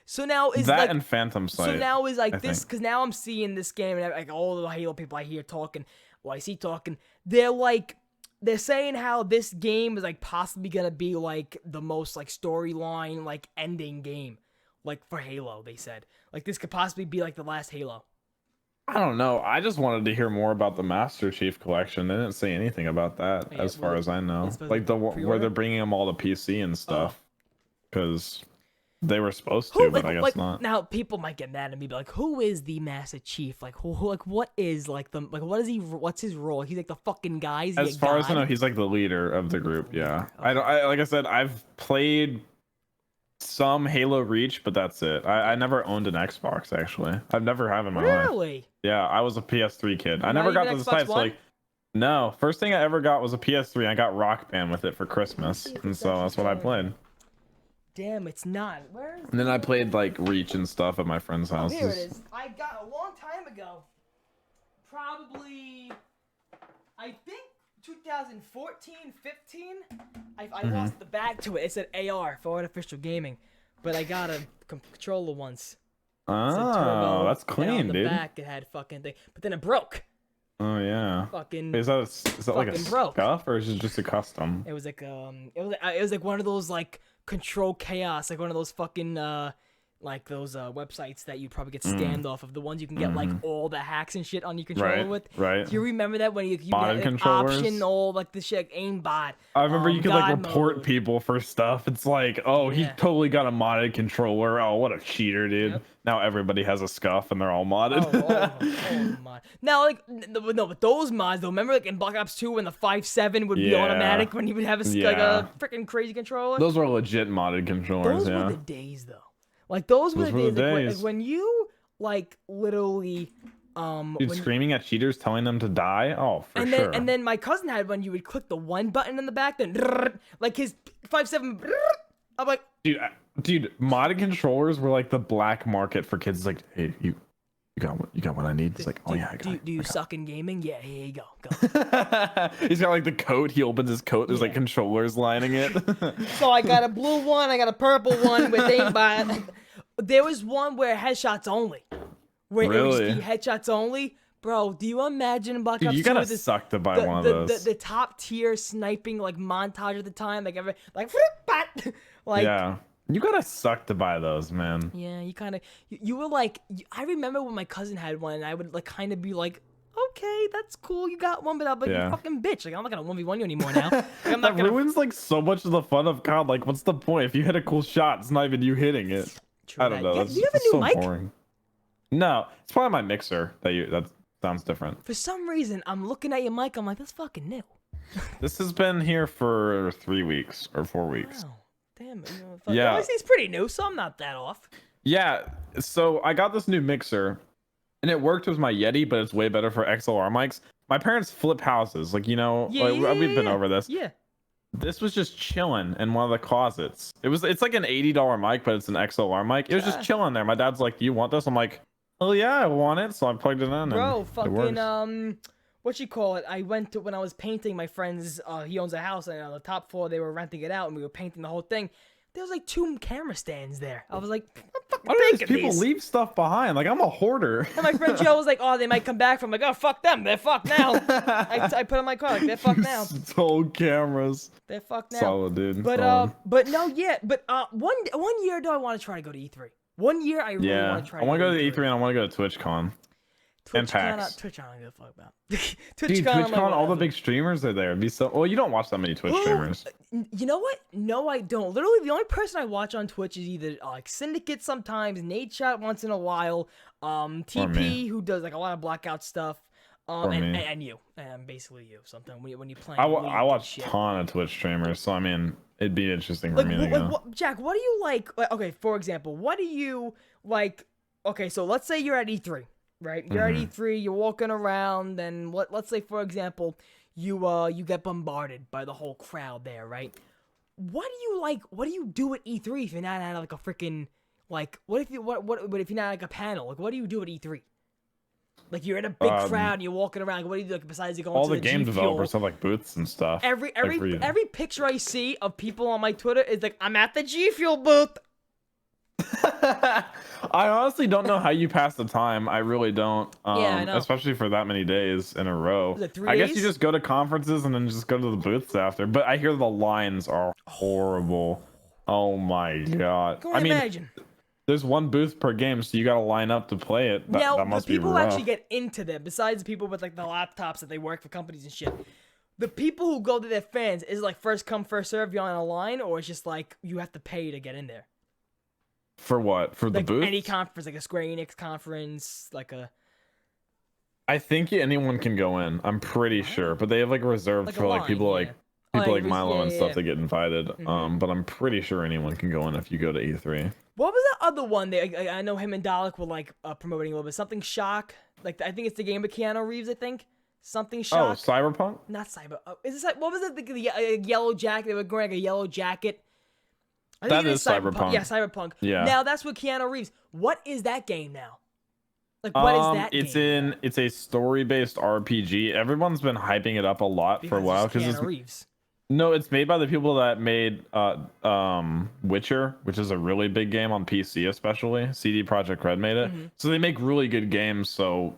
So now is that like, and Phantom Sight. So now is like this because now I'm seeing this game and like all the Halo people I hear talking, I see talking. They're saying how this game is like possibly gonna be like the most like storyline like ending game. Like for Halo, they said. Like this could possibly be like the last Halo. I don't know. I just wanted to hear more about the Master Chief Collection. They didn't say anything about that, as far as I know. Like where they're bringing them all to PC and stuff, because they were supposed to, but I guess not. Now people might get mad at me, but like, who is the Master Chief? Like, what is like the what is he? What's his role? He's like the fucking guy. As far as I know, he's like the leader of the group. Yeah, I like I said, I've played some Halo Reach, but that's it. I never owned an Xbox, actually. I've never had in my life. Really? Yeah, I was a PS3 kid. I never got to the site. So like, no, first thing I ever got was a PS3. I got Rock Band with it for Christmas, and so that's what I played. Damn, it's not. Where is and then I played like Reach and stuff at my friend's house. Here it is. I got a long time ago. Probably, I think 2014, 15. I lost the bag to it. It said AR for Artificial Gaming, but I got a controller once. Oh, that's clean, dude. On the back it had fucking thing, but then it broke. Oh yeah. Fucking. Is that like a scuff or is it just a custom? It was like it was like one of those like Control Chaos, like one of those fucking like those websites that you probably get scammed off of, the ones you can get like all the hacks and shit on your controller with. Right. Do you remember that when you get like, option all like the shit like aimbot? I remember you could like report people for stuff. It's like, oh, he totally got a modded controller. Oh, what a cheater, dude. Yep. Now everybody has a scuff and they're all modded. Oh my. Now like no, but those mods though, remember like in Black Ops 2 when the 5.7 would be automatic when you would have like a freaking crazy controller? Those were legit modded controllers. Those were the days though. Like those were the days. Like, when you like literally dude, screaming at cheaters, telling them to die. Oh, for sure. And then my cousin had one. You would click the one button in the back, then like his 5.7. I'm like, dude, modded controllers were like the black market for kids. It's like, hey, you got what I need. It's like, oh yeah, I got it. Do you suck in gaming? Yeah, here you go. He's got like the coat. He opens his coat. There's like controllers lining it. So I got a blue one. I got a purple one with aimbot. There was one where headshots only. Where it was the headshots only. Bro, do you imagine Black Ops 2? You gotta suck to buy one of those. The top tier sniping like montage at the time, like yeah. You gotta suck to buy those, man. Yeah, you kind of you were like, I remember when my cousin had one, and I would like kind of be like, okay, that's cool, you got one, but I'm like, you fucking bitch, like I'm not gonna 1v1 you anymore now. Like, I'm not that ruins like so much of the fun of COD. Like, what's the point if you hit a cool shot? It's not even you hitting it. True, I don't know. Do you have a new mic? Boring. No, it's probably my mixer that sounds different. For some reason, I'm looking at your mic. I'm like, that's fucking new. This has been here for 3 weeks or 4 weeks. Wow. Damn. Yeah. It's pretty new, so I'm not that off. Yeah. So I got this new mixer, and it worked with my Yeti, but it's way better for XLR mics. my parents flip houses. Like, we've been over this. Yeah. This was just chilling in one of the closets. It's like an $80 mic, but it's an XLR mic. It was just chilling there. My dad's like, "Do you want this?" I'm like, "Oh yeah, I want it." So I plugged it in. Bro, fucking what you call it? I went to when I was painting my friend's. He owns a house, and on the top floor they were renting it out, and we were painting the whole thing. There was like 2 camera stands there. I was like, "Why do these people leave stuff behind? Like, I'm a hoarder." And my friend Joe was like, "Oh, they might come back from." I'm like, "Oh, fuck them. They're fucked now." I put on my car like, "They're fucked now." Old cameras. They're fucked now. Solid, dude. But Solid. but no, yeah. But one year, do I want to try to go to E3? 1 year, I really want to try. I want to go to E3 and I want to go to TwitchCon. And PAX. Twitch, I don't give a fuck about. Dude, TwitchCon, all the big streamers are there. It'd be so. Well, you don't watch that many Twitch streamers. You know what? No, I don't. Literally, the only person I watch on Twitch is either like Syndicate sometimes, Nate Shot once in a while, TP who does like a lot of blackout stuff, and you, and basically you. Sometimes when you play. I watch a ton of Twitch streamers, so I mean, it'd be interesting for me to go. Jack, what do you like? Okay, for example, what do you like? Okay, so let's say you're at E3. Right, you're at E3, you're walking around, and let's say, for example, you get bombarded by the whole crowd there, right? What do you like? What do you do at E3 if you're not at like a freaking like? What if you're not like a panel? Like, what do you do at E3? Like, you're in a big crowd and you're walking around. Like, what do you do? Like, besides you going all to the game G developers Fuel? have like booths and stuff. Every picture I see of people on my Twitter is like, I'm at the G Fuel booth. I honestly don't know how you pass the time. I really don't. Yeah, I know. Especially for that many days in a row. Was it 3 I guess days? you just go to conferences and then just go to the booths after. But I hear the lines are horrible. Oh my god. Go imagine. There's one booth per game, so you gotta line up to play it. That must be rough. The people who actually get into them, besides the people with like the laptops that they work for companies and shit, the people who go to their fans, is it like first come, first serve, you're on a line, or it's just like you have to pay to get in there? For what? For the booth? Any conference, like a Square Enix conference, like a... I think anyone can go in. I'm pretty sure, but they have like reserved like for like people like Milo and stuff yeah. that get invited. But I'm pretty sure anyone can go in if you go to E3. What was that other one? I know him and Dalek were like promoting a little bit. Something Shock. Like I think it's the game with Keanu Reeves. I think something Shock. Oh, Cyberpunk? Not Cyber. Is this like, what was it? The yellow jacket. They were wearing like a yellow jacket. I think that is Cyberpunk. Yeah, Cyberpunk. Yeah. Now that's with Keanu Reeves. What is that game now? Like, what is that game? It's a story-based RPG. Everyone's been hyping it up a lot for a while because it's Keanu Reeves. No, it's made by the people that made Witcher, which is a really big game on PC, especially. CD Projekt Red made it, so they make really good games. So,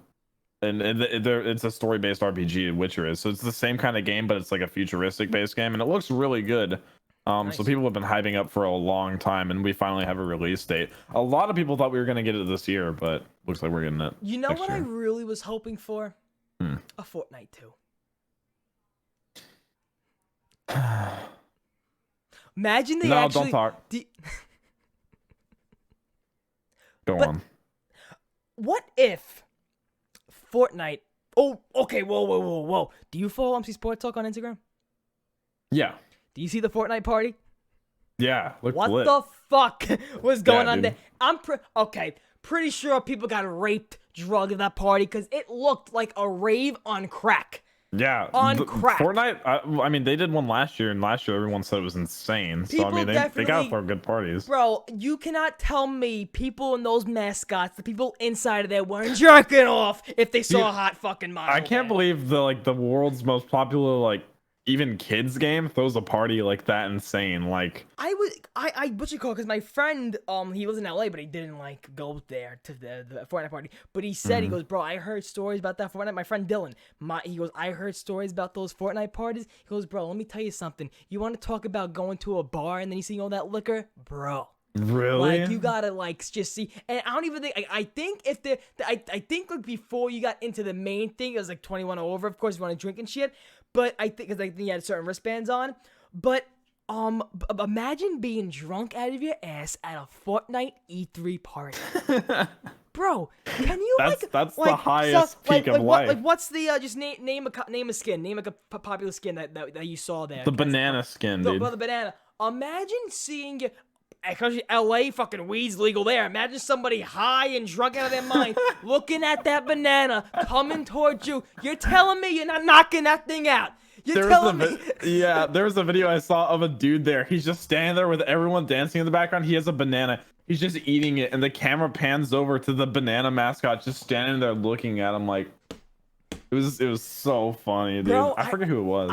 and it's a story-based RPG. Witcher is, so it's the same kind of game, but it's like a futuristic-based game, and it looks really good. Nice. So people have been hyping up for a long time, and we finally have a release date. A lot of people thought we were gonna get it this year, but looks like we're getting it. You know what year. I really was hoping for? A Fortnite 2. Imagine they actually... don't talk. Go on. What if Fortnite... Oh, okay, whoa. Do you follow MC Sports Talk on Instagram? Yeah. Do you see the Fortnite party? Yeah, looked what lit. the fuck was going on dude. there? I'm pretty sure people got raped, drugged at that party because it looked like a rave on crack. Yeah, on crack. Fortnite. I mean, they did one last year, and last year everyone said it was insane. So I mean, they got for good parties. Bro, you cannot tell me people in those mascots, the people inside of there, weren't jerking off if they saw a hot fucking model. I can't believe the world's most popular even kids game throws a party like that insane. Like what you call it? Because my friend, he was in LA, but he didn't go there to the Fortnite party. But he said, he goes, bro, I heard stories about that Fortnite. My friend Dylan, he goes, I heard stories about those Fortnite parties. He goes, bro, let me tell you something. You want to talk about going to a bar and then you see all that liquor, bro. Really? Like, you gotta just see, and I don't even think. I think if I think before you got into the main thing, it was 21 or over. Of course, you want to drink and shit. But I think because you had certain wristbands on. But imagine being drunk out of your ass at a Fortnite E3 party. Bro, can you that's the highest peak of life. What's the just name a skin? Name a popular skin that you saw there. The banana skin, dude. The banana. Imagine seeing especially LA, fucking weed's legal there. Imagine somebody high and drunk out of their mind looking at that banana coming towards you. You're telling me you're not knocking that thing out. You're telling me. Yeah, there was a video I saw of a dude there. He's just standing there with everyone dancing in the background. He has a banana. He's just eating it, and the camera pans over to the banana mascot just standing there looking at him like it was so funny, dude. Bro, I forget who it was.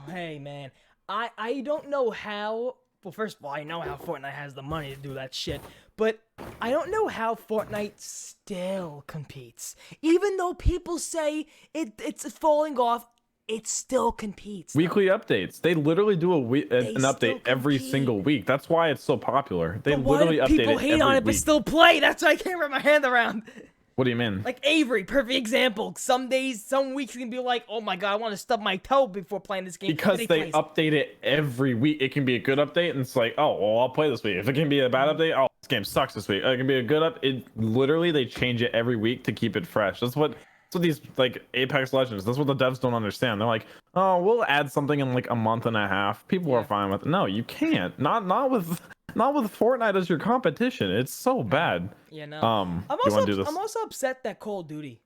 Hey man, I don't know how. Well, first of all, I know how Fortnite has the money to do that shit, but I don't know how Fortnite still competes. Even though people say it's falling off, it still competes. Weekly updates. They literally do an update every single week. That's why it's so popular. They literally update it every week. People hate on it but still play. That's why I can't wrap my hand around. What do you mean? Like Avery, perfect example. Some days, some weeks, you can be like, oh my god, I want to stub my toe before playing this game. Because they update it every week. It can be a good update, and it's like, oh, well, I'll play this week. If it can be a bad update, oh, this game sucks this week. It can be a good update. Literally, they change it every week to keep it fresh. That's what these, like, Apex Legends, that's what the devs don't understand. They're like, oh, we'll add something in, like, a month and a half. People are fine with it. No, you can't. Not with Fortnite as your competition. It's so bad. Yeah, no. I'm also upset that Call of Duty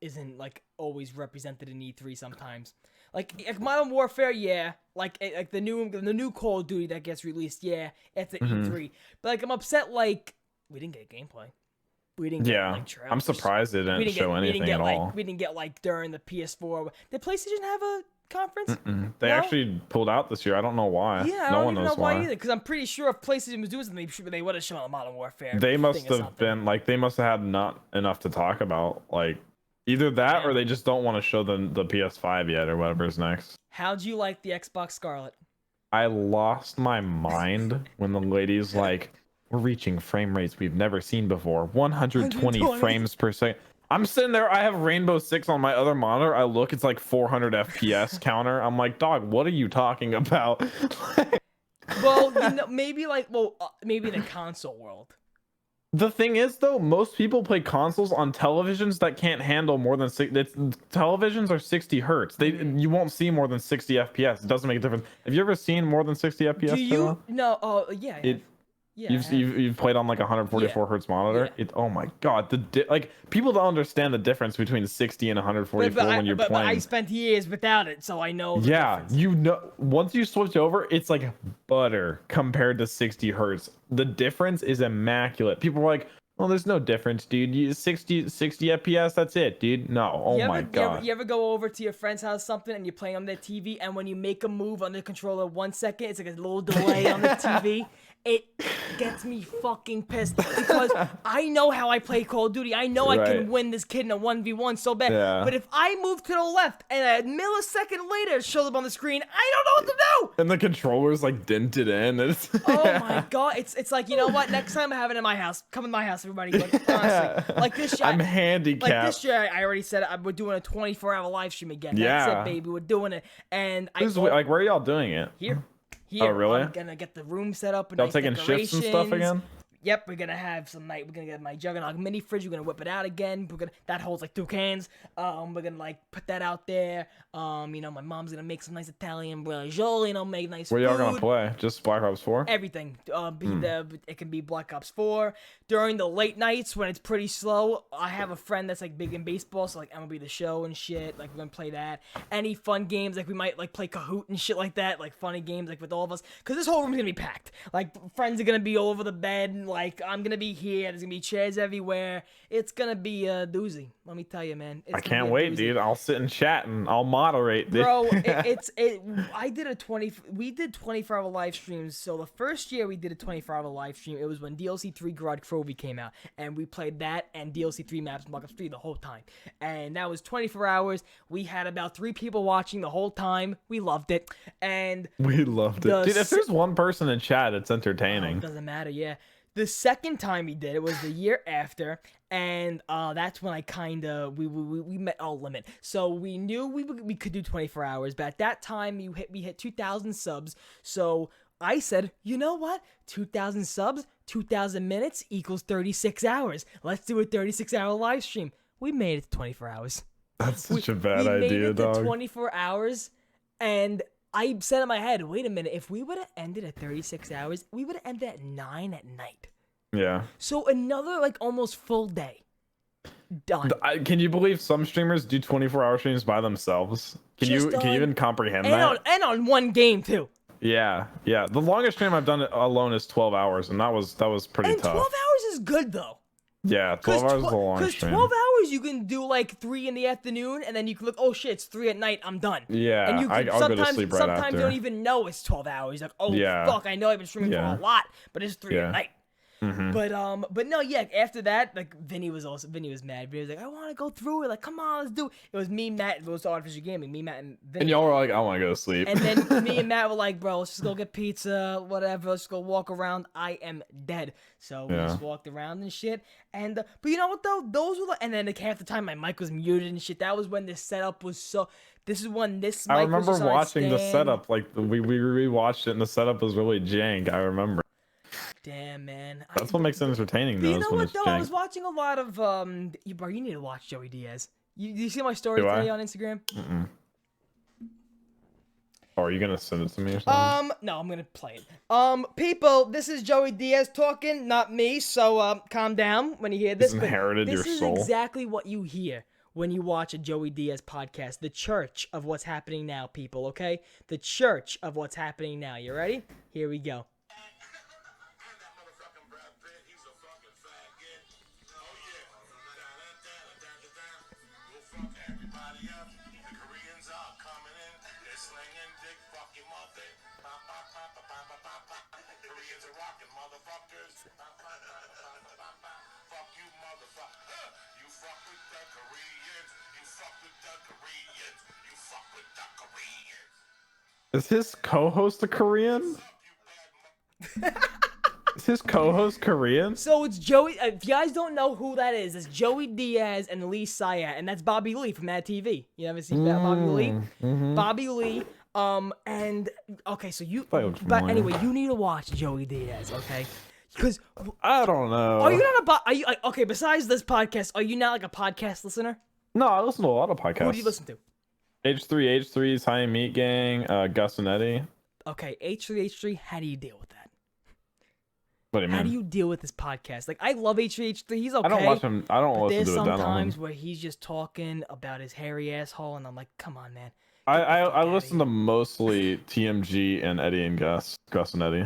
isn't like always represented in E3 sometimes. Like Modern Warfare, yeah. Like the new Call of Duty that gets released, yeah. It's at E3. But like I'm upset like we didn't get gameplay. We didn't get like trailers. I'm surprised it didn't show anything at all. We didn't get like during the PS4. Did PlayStation have a conference? They actually pulled out this year. I don't know why. Yeah, no one knows why either. Because I'm pretty sure if PlayStation was doing something, they would have shown a Modern Warfare. They must have been like they must have had not enough to talk about. Like either that or they just don't want to show the PS5 yet or whatever's next. How'd you like the Xbox Scarlet? I lost my mind when the lady's like, "We're reaching frame rates we've never seen before. 120 frames per second." I'm sitting there. I have Rainbow Six on my other monitor. I look, it's like 400 FPS counter. I'm like, dog, what are you talking about? Well, maybe in the console world. The thing is, though, most people play consoles on televisions that can't handle more than televisions are 60 hertz. You won't see more than 60 FPS. It doesn't make a difference. Have you ever seen more than 60 FPS? Do you? No. Oh, yeah. You've played on like 144 hertz monitor. Oh my god, like people don't understand the difference between 60 and 144 when you're playing. But I spent years without it, so I know. Once you switch over, it's like butter compared to 60 hertz. The difference is immaculate. People are like, "Oh, there's no difference, dude. 60 FPS, that's it, dude." No, my god. You ever go over to your friend's house something and you're playing on their TV, and when you make a move on the controller 1 second, it's like a little delay on the TV. It gets me fucking pissed because I know how I play Call of Duty. I know I can win this kid in a 1v1 so bad. Yeah. But if I move to the left and a millisecond later it shows up on the screen, I don't know what to do. And the controller's like dented in. Oh my god. It's like, you know what? Next time I have it in my house, come in my house, everybody. Like, honestly, like this year. I'm handicapped. Like this year, I already said it. We're doing a 24-hour live stream again. That's it, baby. We're doing it. And like, where are y'all doing it? Here. Oh, really? I'm gonna get the room set up and y'all taking shifts and stuff again? Yep, we're gonna have some night. We're gonna get my Juggernaut mini fridge. We're gonna whip it out again. That holds like 2 cans. We're gonna like put that out there. My mom's gonna make some nice Italian ravioli. Make nice. Where y'all food. gonna play? Just Black Ops 4? Everything. It can be Black Ops 4 during the late nights when it's pretty slow. I have a friend that's like big in baseball, so like I'm gonna be the show and shit. Like we're gonna play that. Any fun games like we might like play Kahoot and shit like that. Like funny games like with all of us, because this whole room's gonna be packed. Like friends are gonna be all over the bed. Like I'm gonna be here. There's gonna be chairs everywhere. It's gonna be a doozy. Let me tell you, man. I can't wait, dude. I'll sit and chat and I'll moderate, dude. Bro, we did 24-hour live streams. So the first year we did a 24-hour live stream, it was when DLC 3 Garage Crovey came out, and we played that and DLC 3 maps and Black Ops 3 the whole time. And that was 24 hours. We had about 3 people watching the whole time. We loved it. And we loved it, dude. If there's one person in chat, it's entertaining. It doesn't matter, yeah. The second time we did it was the year after, and that's when I we met our limit. So we knew we could do 24 hours, but at that time we hit 2,000 subs. So I said, you know what? 2,000 subs, 2,000 minutes equals 36 hours. Let's do a 36-hour live stream. We made it to 24 hours. That's such a bad idea, we made it dog. to 24 hours, and I said in my head, wait a minute, if we would have ended at 36 hours, we would have ended at 9 at night. Yeah. So another like almost full day. Done. Can you believe some streamers do 24-hour streams by themselves? Can you even comprehend that? And on one game too. Yeah. The longest stream I've done it alone is 12 hours, and that was pretty and tough. 12 hours is good though. Yeah, 12 hours is a long stream. Because 12 hours you can do like 3 in the afternoon, and then you can look, oh shit, it's 3 at night, I'm done. Yeah, and you can, I'll go to sleep right after. Sometimes you don't even know it's 12 hours. Like, oh fuck, I know I've been streaming for a lot, but it's 3 at night. Mm-hmm. But no, yeah. After that, like Vinny was mad. Vinny was like, I want to go through it. Like, come on, let's do it. It was me, Matt. It was Artificial Gaming. Me, Matt, and Vinny. And y'all were like, I want to go to sleep. And then me and Matt were like, bro, let's just go get pizza, whatever. Let's go walk around. I am dead. So we just walked around and shit. And but you know what though? Those were and then like half the time my mic was muted and shit. That was when the setup was so. This is when this. Mic I remember was watching the setup. Like we rewatched it, and the setup was really jank. I remember. Damn, man. That's what makes it entertaining, though. You know what, though? I was watching a lot of, bro, you need to watch Joey Diaz. You see my story today on Instagram? Mm-mm. Oh, are you going to send it to me or something? No, I'm going to play it. People, this is Joey Diaz talking, not me, so, calm down when you hear this. He's inherited your soul. This is exactly what you hear when you watch a Joey Diaz podcast. The church of what's happening now, people, okay? The church of what's happening now. You ready? Here we go. Is his co-host a Korean? Is his co-host Korean? So it's Joey. If you guys don't know who that is, it's Joey Diaz and Lee Sayat, and that's Bobby Lee from Mad TV. You ever seen Bobby Lee? Mm-hmm. Bobby Lee. And okay, so you. But anyway, you need to watch Joey Diaz, okay? Because I don't know. Are you not are you okay? Besides this podcast, are you not like a podcast listener? No, I listen to a lot of podcasts. Who do you listen to? H3H3's High Meat Gang, Gus and Eddie. Okay, H3H3. How do you deal with that? What do you mean? How do you deal with this podcast? Like, I love H3H3. He's okay. I don't watch him. I don't listen to it. There's sometimes where he's just talking about his hairy asshole, and I'm like, come on, man. I listen to mostly TMG and Eddie and Gus and Eddie.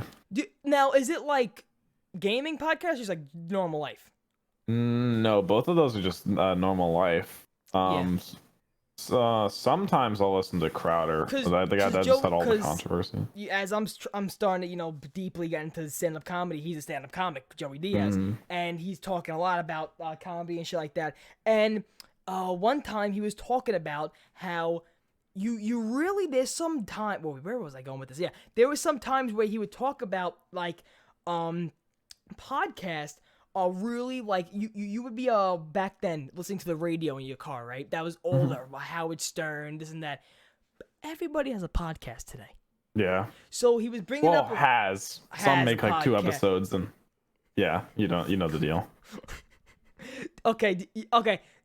Now, is it like gaming podcast or just like normal life? No, both of those are just normal life. Sometimes I'll listen to Crowder, the guy that just had all the controversy. As I'm starting to deeply get into stand-up comedy. He's a stand-up comic, Joey Diaz, and he's talking a lot about comedy and shit like that. And one time he was talking about how you really, there's some time. Well, where was I going with this? Yeah, there was some times where he would talk about like podcast. Really, like you would be back then listening to the radio in your car, right? That was older, Howard Stern, this and that. Everybody has a podcast today. Yeah. So he was bringing up. Some make like 2 episodes, and yeah, you know the deal. Okay.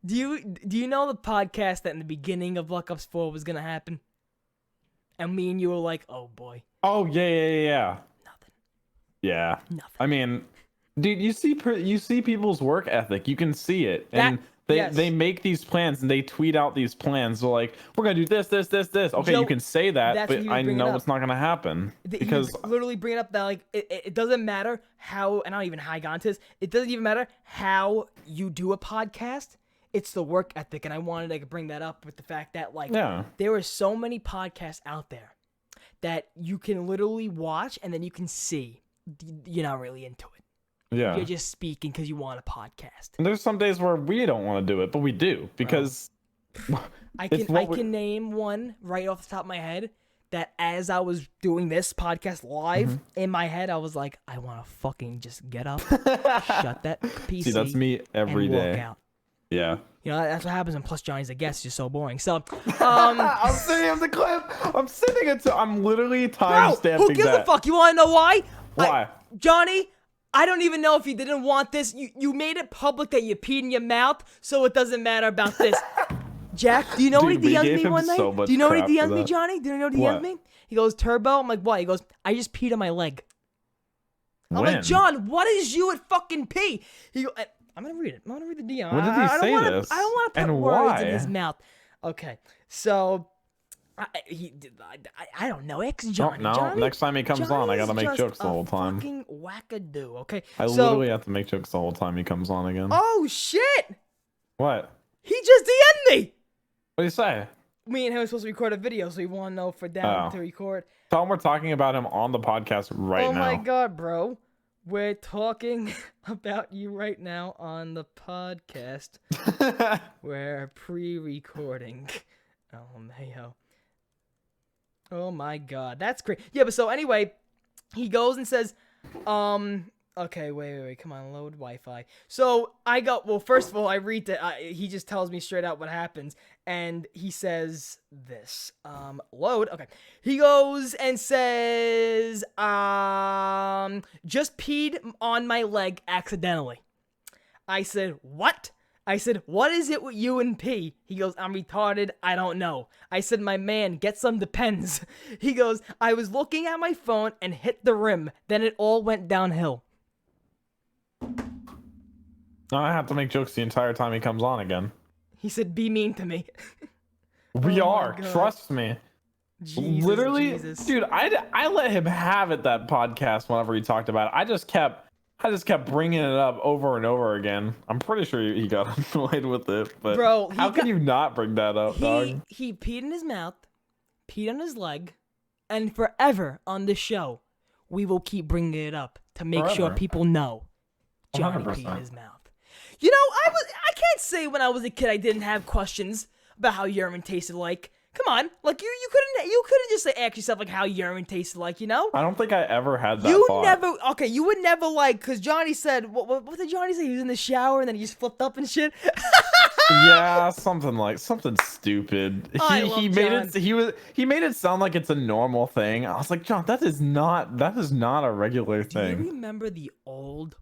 Do you know the podcast that in the beginning of Black Ops 4 was gonna happen? And me and you were like, oh boy. Oh yeah. Nothing. Yeah. Nothing. I mean, dude, you see people's work ethic. You can see it, and they make these plans and they tweet out these plans. They're like, we're gonna do this. Okay, Joe, you can say that, but I know it's not gonna happen because literally bring it up that like it doesn't matter how, and I don't even how I got into this. It doesn't even matter how you do a podcast. It's the work ethic, and I wanted to bring that up with the fact that like there are so many podcasts out there that you can literally watch and then you can see you're not really into it. Yeah. You're just speaking because you want a podcast. And there's some days where we don't want to do it, but we do because I can name one right off the top of my head that as I was doing this podcast live in my head, I was like, I want to fucking just get up, shut that PC. See, that's me every day. Walk out. Yeah. You know, that's what happens when Plus Johnny's a guest. It's just so boring. So, I'm sending him the clip. I'm literally time stamping that. Who gives a fuck? You want to know why? Why? Johnny, I don't even know if you didn't want this. You made it public that you peed in your mouth, so it doesn't matter about this. Jack, do you know what he Dude, we DM'd gave me him one night? so much Do you know what he crap for DM'd me, that. Johnny? Do you know what he What? DM'd me? He goes, Turbo. I'm like, what? He goes, I just peed on my leg. I'm When? like, John, what is you at fucking pee? He go, I'm gonna read it. I'm gonna read the DM. When did he say this? I don't want to put And words in why? his mouth. Okay, so I don't know. Ex Johnny. no, Johnny, next time he comes on, I gotta Johnny's make just jokes the a whole time. Fucking wackadoo. Okay, I so, literally have to make jokes the whole time he comes on again. Oh shit! What? He just DM'd me. What do you say? Me and him were supposed to record a video, so he want to know if we're down to record. Tell him we're talking about him on the podcast right Oh now. my god, bro. We're talking about you right now on the podcast. We're pre-recording. Oh, mayo. Oh my god, that's great. Yeah, but so anyway, he goes and says, okay, wait, come on, load Wi-Fi. So I go, well, first of all, I read that, he just tells me straight out what happens, and he says this, load, okay. He goes and says, just peed on my leg accidentally. I said, what? I said, what is it with you and P? He goes, I'm retarded, I don't know. I said, my man, get some Depends. He goes, I was looking at my phone and hit the rim, then it all went downhill. No, I have to make jokes the entire time he comes on again. He said, be mean to me. We Oh my are, God. trust me. Jesus, Literally, Jesus. dude, I let him have it that podcast whenever he talked about it. I just kept bringing it up over and over again. I'm pretty sure he got annoyed with it, but Bro, how can you not bring that up, dog? He peed in his mouth, peed on his leg, and forever on the show, we will keep bringing it up to make sure Forever. people know Johnny 100%. peed in his mouth. You know, I can't say when I was a kid I didn't have questions about how urine tasted like. Come on, like you couldn't just ask yourself like how urine tasted like, you know? I don't think I ever had that You thought. never, okay, you would never like, because Johnny said, what did Johnny say? He was in the shower and then he just flipped up and shit? Yeah, something stupid. I He love made John. he made it sound like it's a normal thing. I was like, John, that is not a regular Do you thing. remember the old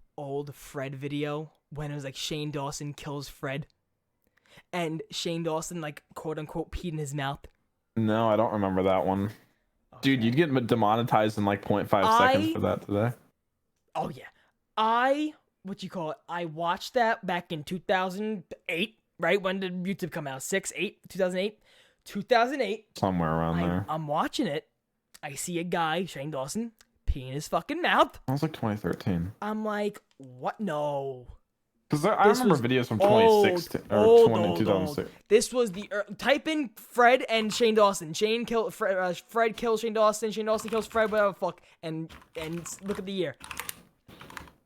Fred video when it was like Shane Dawson kills Fred? And Shane Dawson, like, quote unquote, peed in his mouth? No, I don't remember that one. Dude, Okay. you'd get demonetized in like 0.5 seconds for that today. Oh, yeah. I watched that back in 2008, right? When did YouTube come out? 2008? 2008. Somewhere around there. I'm watching it. I see a guy, Shane Dawson, pee in his fucking mouth. That was like 2013. I'm like, what? No. Because I This remember was videos from old, 2016 or old, 2006. This was the type in Fred and Shane Dawson. Shane killed Fred. Fred kills Shane Dawson. Shane Dawson kills Fred. Whatever the fuck. And look at the year.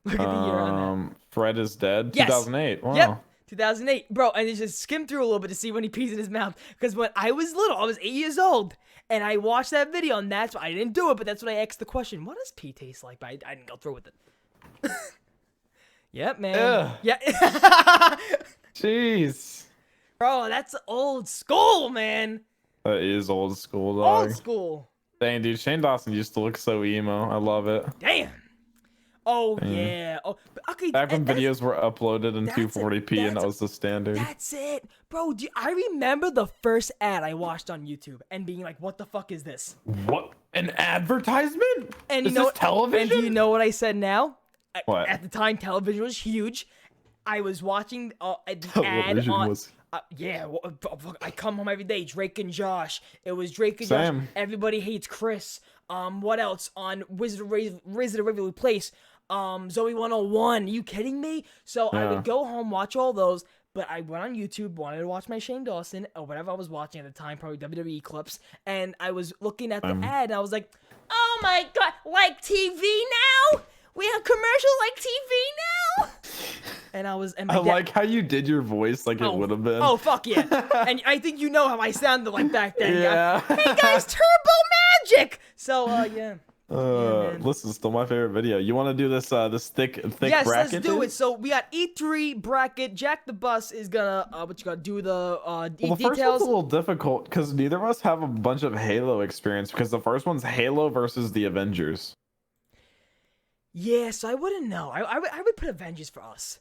Look at the year on that. Fred is dead. Yes. 2008. Wow. Yep. 2008, bro. And just skim through a little bit to see when he pees in his mouth. Because when I was little, I was 8 years old, and I watched that video, and that's why I didn't do it. But that's when I asked the question: what does pee taste like? But I didn't go through with it. Yep, man. Ugh. Yeah. Jeez. Bro, that's old school, man. That is old school, dog. Old school. Dang, dude, Shane Dawson used to look so emo. I love it. Damn. Oh, Damn. yeah. Oh, but okay. Back when that's- videos were uploaded in that's it, 240p and that that's- was the standard. That's it. Bro, I remember the first ad I watched on YouTube and being like, what the fuck is this? What? An advertisement? And Is you know this television? And do you know what I said now? What? At the time, television was huge. I was watching the ad Television on. was- Yeah, I come home every day. Drake and Josh. It was Drake and Josh. Same. Everybody Hates Chris. What else on Wizard of Waverly Place? Zoe 101. Are you kidding me? So I Yeah. would go home, watch all those. But I went on YouTube, wanted to watch my Shane Dawson or whatever I was watching at the time, probably WWE clips, and I was looking at the ad, and I was like, "Oh my god, like TV now? We have commercials like TV now?" And I was, and my I dad, like how you did your voice like it would have been. Oh fuck yeah! And I think you know how I sounded like back then. Yeah. Hey guys, Turbo Magic. So yeah. man. This is still my favorite video. You want to do this this thick Yes, bracket? let's do dude? it. So we got E3 bracket. Jack the Bus is gonna do the Well, the first one's details. a little difficult because neither of us have a bunch of Halo experience because the first one's Halo versus the Avengers. Yeah, so I wouldn't know. I would put Avengers for us.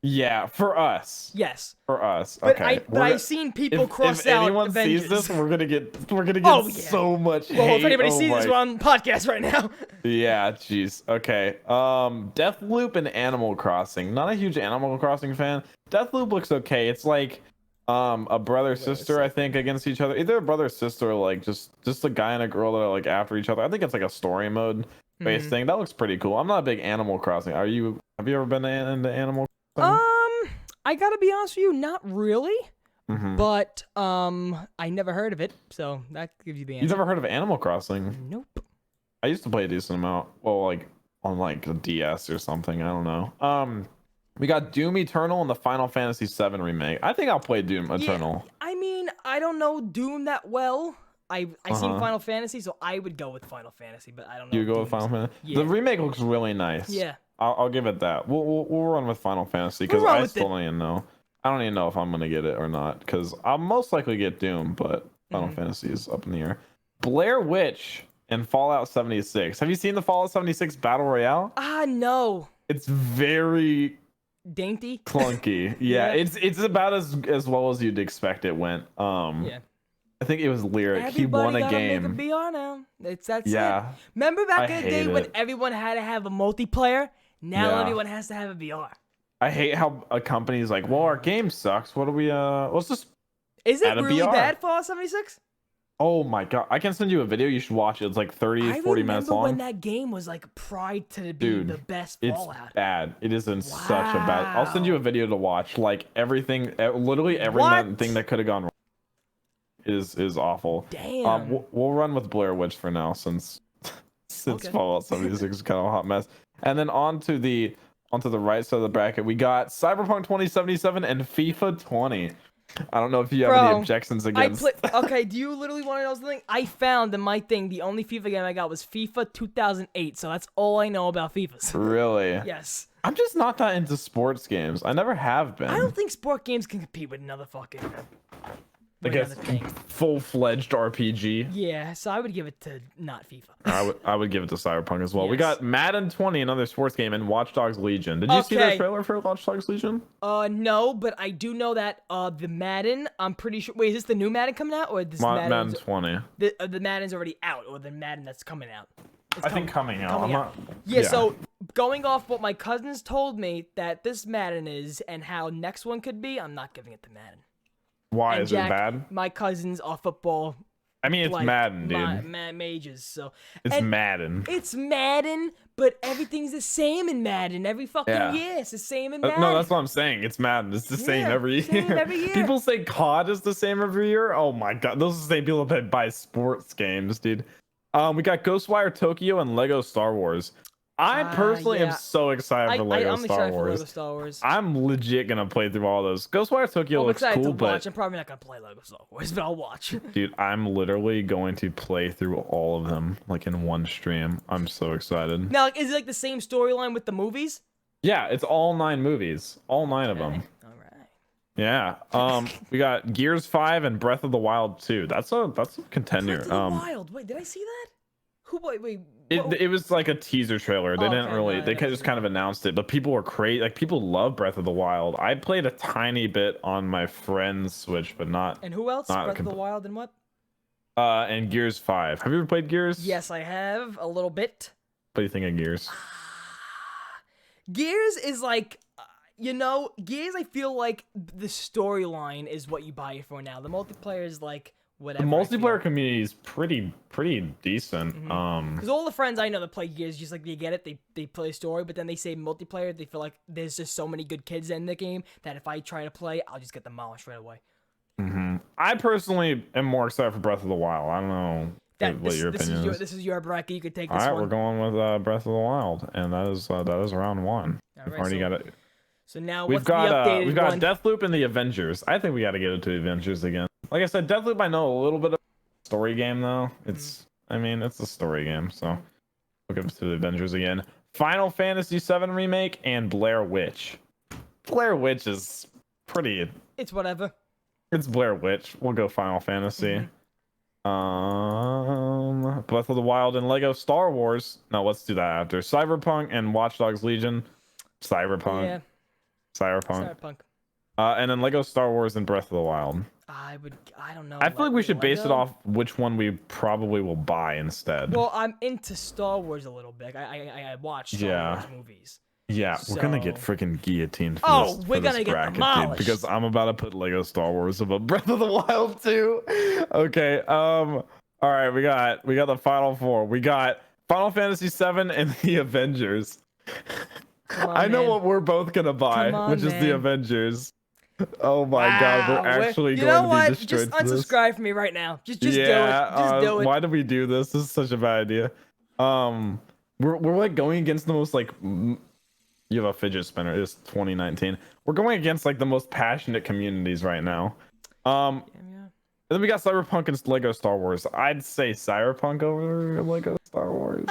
Yeah, for us. Yes. For us. But Okay. I've seen people cross if out anyone Avengers. sees this, we're gonna get Oh, yeah. so much hate. Well, if anybody Oh sees this, my- we're on the podcast right now. Yeah, jeez. Okay. Deathloop and Animal Crossing. Not a huge Animal Crossing fan. Deathloop looks okay. It's like a brother sister, I think, against each other. Either a brother sister or like just a guy and a girl that are like after each other. I think it's like a story mode based thing. That looks pretty cool. I'm not a big Animal Crossing. Have you ever been into Animal Crossing? I gotta be honest with you, not really. Mm-hmm. But I never heard of it, so that gives you the answer. You've never heard of Animal Crossing? Nope. I used to play a decent amount. Well, like on like a DS or something. I don't know. We got Doom Eternal and the Final Fantasy VII remake. I think I'll play Doom Eternal. I mean, I don't know Doom that well. I seen Final Fantasy, so I would go with Final Fantasy, but I don't know. You go with Final Fantasy. Yeah. The remake looks really nice. Yeah. I'll give it that. We'll run with Final Fantasy because I still don't even know. I don't even know if I'm gonna get it or not because I'll most likely get Doom, but Final Fantasy is up in the air. Blair Witch and Fallout 76. Have you seen the Fallout 76 Battle Royale? No. It's very Dainty. clunky. Yeah, it's about as well as you'd expect it went. Yeah. I think it was Lyric. Everybody He won a gotta game. Make a BR now. That's Yeah. it. Remember back I in the day hate when it. everyone had to have a multiplayer? Now Yeah. everyone has to have a BR. I hate how a company's like, well, our game sucks. What do we let's just Is it add a really BR. bad, Fallout 76? Oh my god. I can send you a video. You should watch it. It's like 30, 40 minutes long. I remember when that game was like pried to be Dude, the best it's Fallout. bad. It is in such a bad. I'll send you a video to watch. Like everything, literally everything that could have gone wrong is awful. Damn. We'll run with Blair Witch for now since Okay. Fallout 76 is kind of a hot mess. And then onto the right side of the bracket, we got Cyberpunk 2077 and FIFA 20. I don't know if you have any objections against. Okay, do you literally want to know something? I found in my thing the only FIFA game I got was FIFA 2008, so that's all I know about FIFAs. Really? Yes. I'm just not that into sports games. I never have been. I don't think sport games can compete with another fucking. Like a full-fledged RPG. Yeah, so I would give it to not FIFA. I would give it to Cyberpunk as well. Yes. We got Madden 20, another sports game, and Watch Dogs Legion. Did you see the trailer for Watch Dogs Legion? No, but I do know that the Madden, I'm pretty sure. Wait, is this the new Madden coming out, or this Madden 20? The Madden's already out, or the Madden that's coming out? I think coming out. Yeah, so going off what my cousins told me that this Madden is and how next one could be, I'm not giving it to Madden. Why And is Jack, it bad? My cousins are football. I mean, it's Madden, dude. Mages, so It's Madden. It's Madden, but everything's the same in Madden every fucking year. It's the same in Madden. No, that's what I'm saying. It's Madden. It's the same every year. Same every year. People say COD is the same every year. Oh my god, those are the same people that buy sports games, dude. We got Ghostwire Tokyo and Lego Star Wars. I personally am so excited for Lego Star Wars. I'm legit gonna play through all those. Ghostwire Tokyo looks cool, but I'm probably not gonna play Lego Star Wars, but I'll watch. Dude, I'm literally going to play through all of them like in one stream. I'm so excited. Now, is it like the same storyline with the movies? Yeah, it's all 9 movies, all 9 of them. All right. Yeah. We got Gears 5 and Breath of the Wild 2. That's a contender. Breath of the Wild. Wait, did I see that? Wait. It was like a teaser trailer. They didn't really. They just kind of announced it, but people were crazy. Like people love Breath of the Wild. I played a tiny bit on my friend's Switch, but not. And who else? Breath of the Wild and what? And Gears 5. Have you ever played Gears? Yes, I have a little bit. What do you think of Gears? Gears is like, Gears. I feel like the storyline is what you buy it for now. The multiplayer is like. Whatever, the multiplayer community is pretty decent. Because all the friends I know that play Gears, just like they get it, they play story, but then they say multiplayer, they feel like there's just so many good kids in the game that if I try to play, I'll just get demolished right away. I personally am more excited for Breath of the Wild. I don't know what your opinion is. This is your bracket. You could take this one. All right, one. we're going with Breath of the Wild, and that is round 1. We've already got it. So now we've got Deathloop and the Avengers. I think we got to get into the Avengers again. Like I said, Deathloop I know a little bit of a story game though. It's it's a story game, so we'll give it to the Avengers again. Final Fantasy VII remake and Blair Witch. Blair Witch is pretty. It's whatever. It's Blair Witch. We'll go Final Fantasy. Breath of the Wild and Lego Star Wars. No, let's do that after. Cyberpunk and Watch Dogs Legion. Cyberpunk. Yeah. Cyberpunk. And then Lego Star Wars and Breath of the Wild. I don't know. I feel like we should base it Lego? off which one we probably will buy instead. Well, I'm into Star Wars a little bit. I watch Star Wars movies. Yeah, we're gonna get freaking guillotined for Oh, this, we're for gonna this get bracket, demolished. dude, because I'm about to put Lego Star Wars above Breath of the Wild too. Okay, all right, we got the final four. We got Final Fantasy VII and the Avengers. I know what we're both gonna buy, which is the Avengers. Oh my god, we're actually going to be destroyed. Just unsubscribe from me right now. Just do it. Just do it. Why did we do this? This is such a bad idea. We're like going against the most like you have a fidget spinner. It's 2019. We're going against like the most passionate communities right now. And then we got Cyberpunk and Lego Star Wars. I'd say Cyberpunk over Lego Star Wars.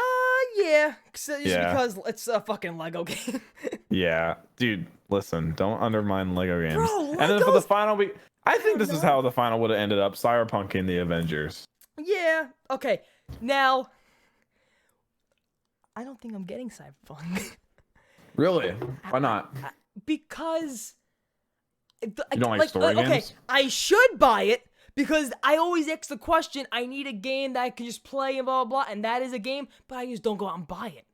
Yeah, because it's a fucking Lego game. Yeah, dude, listen, don't undermine Lego games. Bro, and then for the final, I think this is how the final would have ended up: Cyberpunk and the Avengers. Yeah. Okay. Now, I don't think I'm getting Cyberpunk. Really? Why not? Because you don't like story games? Okay, I should buy it. Because I always ask the question, I need a game that I can just play and blah, blah, blah, and that is a game, but I just don't go out and buy it.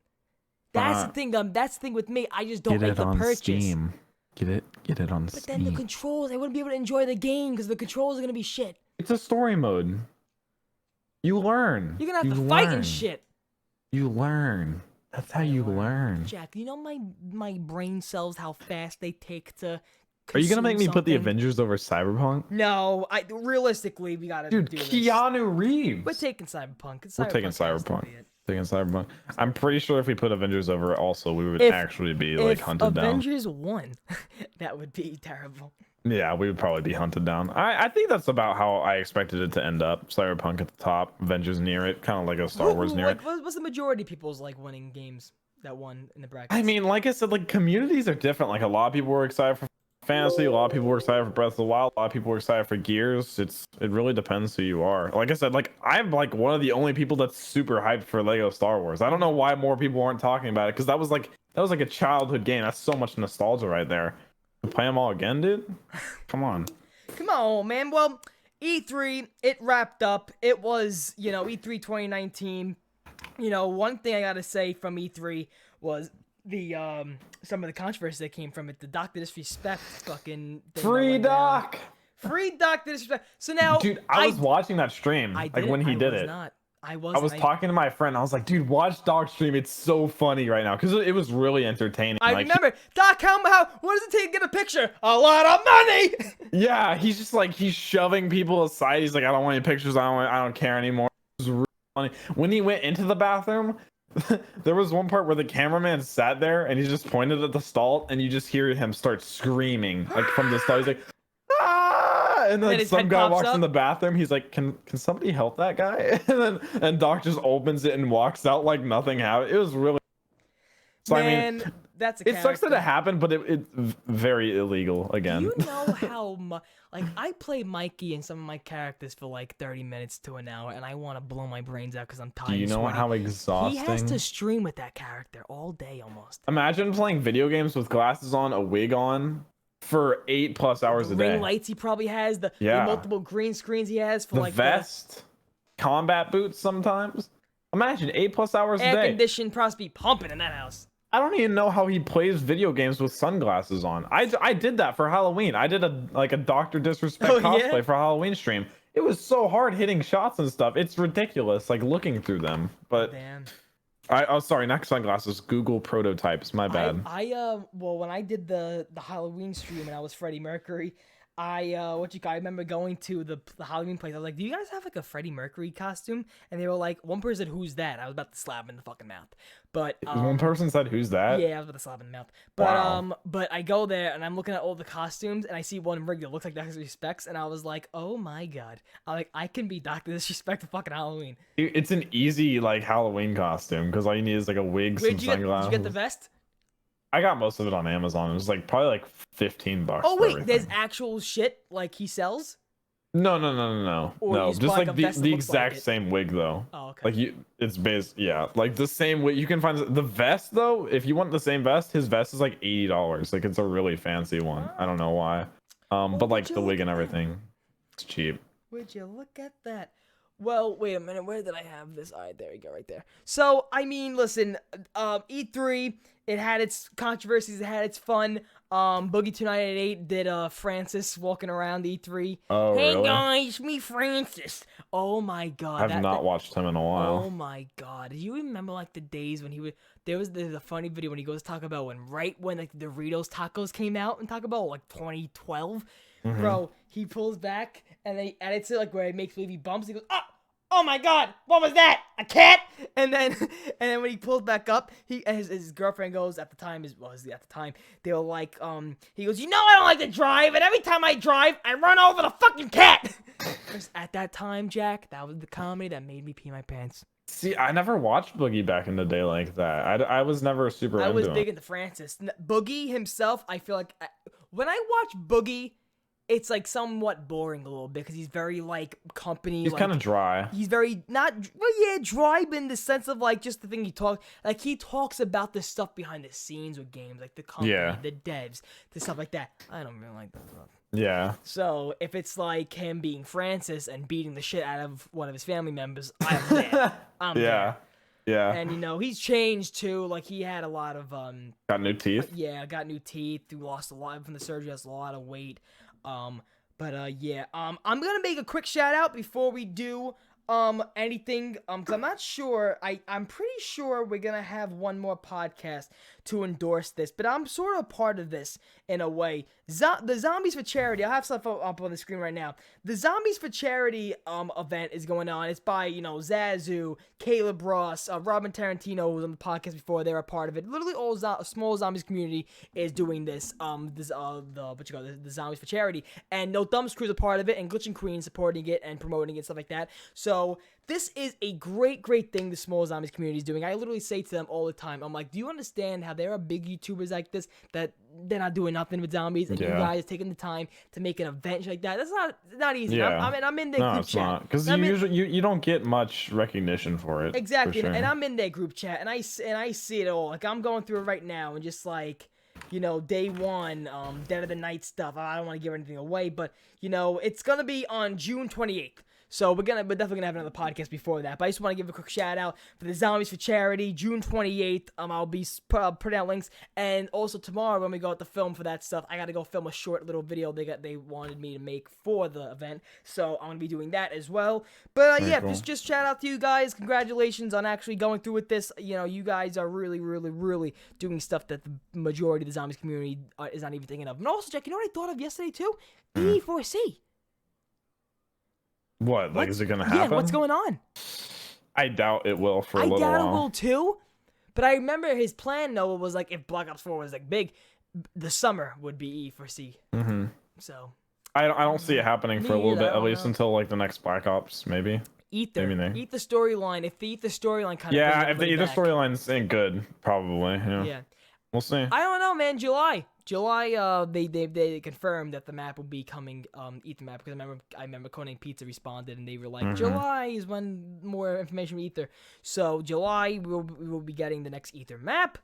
That's the thing. That's the thing with me. I just don't make the purchase. Steam. Get it on Steam. But then the controls, I wouldn't be able to enjoy the game because the controls are gonna be shit. It's a story mode. You learn. You're gonna have to fight and shit. You learn. That's how you learn. Jack, you know my brain cells, how fast they take to. Are you gonna make me put the Avengers over Cyberpunk? No, realistically we gotta do this. Keanu Reeves. We're taking Cyberpunk. We're taking Cyberpunk. I'm pretty sure if we put Avengers over it also, we would actually be like hunted down. If Avengers won, that would be terrible. Yeah, we would probably be hunted down. I think that's about how I expected it to end up. Cyberpunk at the top, Avengers near it, kind of like a Star Wars near it. What's the majority of people's like winning games that won in the bracket? I mean, like I said, like communities are different. Like a lot of people were excited for Fantasy, a lot of people were excited for Breath of the Wild, a lot of people were excited for Gears. It really depends who you are. Like I said, like I'm like one of the only people that's super hyped for Lego Star Wars. I don't know why more people aren't talking about it, because that was like a childhood game. That's so much nostalgia right there. To play them all again, dude. Come on, man. Well, E3, it wrapped up. It was, E3 2019. One thing I gotta say from E3 was the some of the controversy that came from it. The Dr.Disrespect fucking thing free Dr.Disrespect. So now, dude, I was watching that stream when he did it. I was talking to my friend. I was like, dude, watch Doc stream. It's so funny right now because it was really entertaining. I remember Doc. What does it take to get a picture? A lot of money. Yeah, he's just like he's shoving people aside. He's like, I don't want any pictures. I don't care anymore. It was really funny when he went into the bathroom. There was one part where the cameraman sat there and he just pointed at the stall and you just hear him start screaming like from the stall. He's like, ah! And then some guy walks in the bathroom. He's like, can somebody help that guy? And Doc just opens it and walks out like nothing happened. It was really. So Man, I mean, that's it sucks that it happened, but it's very illegal again. Do you know how much? Like, I play Mikey and some of my characters for like 30 minutes to an hour, and I want to blow my brains out because I'm tired. Do you know how exhausting? He has to stream with that character all day almost. Imagine playing video games with glasses on, a wig on, for 8+ hours a day. Ring lights he probably has, the multiple green screens he has for the vest, combat boots sometimes. Imagine 8+ hours a day. Air conditioning probably be pumping in that house. I don't even know how he plays video games with sunglasses on. I did that for Halloween. I did a Dr.Disrespect cosplay for Halloween stream. It was so hard hitting shots and stuff. It's ridiculous, like looking through them. But sorry, not sunglasses. Google prototypes. My bad. Well, when I did the Halloween stream and I was Freddie Mercury, I remember going to the Halloween place. I was like, do you guys have like a Freddie Mercury costume? And they were like, one person said, who's that? I was about to slap him in the fucking mouth. But one person said, who's that? Yeah, I was about to slap him in the mouth. But but I go there and I'm looking at all the costumes and I see one rig that looks like Dr. Disrespect, and I was like, oh my god. I can be Dr. Disrespect for fucking Halloween. It's an easy like Halloween costume because all you need is like a wig, some sunglasses. Did you get the vest? I got most of it on Amazon. It was like probably like $15. Oh wait, there's actual shit like he sells? Or you No. just Just buy, like, like a vest that the looks like exact it? same wig though. Oh, okay. Like it's like the same wig. You can find the vest though. If you want the same vest, his vest is like $80. Like it's a really fancy one. I don't know why. Well, But would like you the look wig at and that? everything, it's cheap. Would you look at that? Well, wait a minute. Where did I have this? All right, there we go, right there. So, I mean, listen, E3, it had its controversies, it had its fun. Boogie 298 did Francis walking around E3. Oh, Hey really? guys, me Francis. Oh my God, I've not watched him in a Oh while. my God, do you remember like the days when he would? There was the funny video when he goes to Taco Bell right when like the Doritos tacos came out in Taco Bell, like 2012. Bro, he pulls back and they edits it like where it makes believe he bumps. He goes, oh my God, what was that? A cat? And then when he pulls back up, his girlfriend goes at the time they were like he goes, you know I don't like to drive, and every time I drive I run over the fucking cat. 'Cause at that time, Jack, that was the comedy that made me pee my pants. See, I never watched Boogie back in the day like that. I was never super I into was him. big into Francis. Boogie himself, I feel like when I watch Boogie, it's like somewhat boring a little bit because he's very like company. He's like, kind of dry. He's very dry, but in the sense of like just the thing he talks about the stuff behind the scenes with games, like the company, the devs, the stuff like that. I don't really like that stuff. Yeah. So if it's like him being Francis and beating the shit out of one of his family members, I'm there. I'm there. Yeah. And he's changed too. Like he had a lot of Got new teeth. Yeah, got new teeth. He lost a lot from the surgery. Has a lot of weight. I'm gonna make a quick shout out before we do anything, because I'm not sure. I'm pretty sure we're gonna have one more podcast to endorse this, but I'm sort of part of this in a way. The Zombies for Charity, I'll have stuff up on the screen right now. The Zombies for Charity event is going on. It's by, Zazu, Caleb Ross, Robin Tarantino, who was on the podcast before. They're a part of it. Literally all small Zombies community is doing this. The Zombies for Charity. And No Thumbs Crew's a part of it, and Glitch and Queen supporting it and promoting it, stuff like that. So this is a great thing the small Zombies community is doing. I literally say to them all the time, I'm like, do you understand how there are big YouTubers like this that they're not doing nothing with zombies, and you guys taking the time to make an event like that? That's not easy. Yeah. I'm in their group chat. Because you don't get much recognition for it. Exactly, for sure. and I'm in their group chat, and I see it all. Like I'm going through it right now, and just like, day one, Dead of the Night stuff. I don't want to give anything away, but it's gonna be on June 28th. So we're definitely gonna have another podcast before that. But I just want to give a quick shout out for the Zombies for Charity, June 28th. I'll be putting out links, and also tomorrow when we go out to film for that stuff, I gotta go film a short little video they wanted me to make for the event. So I'm gonna be doing that as well. But Cool. just shout out to you guys. Congratulations on actually going through with this. You guys are really doing stuff that the majority of the Zombies community is not even thinking of. And also, Jack, you know what I thought of yesterday too? E4C. What? Like, is it gonna happen? Yeah, what's going on? I doubt it will for a little while. I doubt it will too. But I remember his plan, Noah, was like if Black Ops 4 was like big, the summer would be E4C. Mm-hmm. So I don't see it happening for a little either, bit, at least until like the next Black Ops, maybe. Ether storyline. If the Ether storyline kind of if the Ether storyline ain't good, probably. Yeah. We'll see. I don't know, man. July, they confirmed that the map will be coming, Ether map, because I remember Conan Pizza responded and they were like, July is when more information from Ether. So July we will be getting the next Ether map.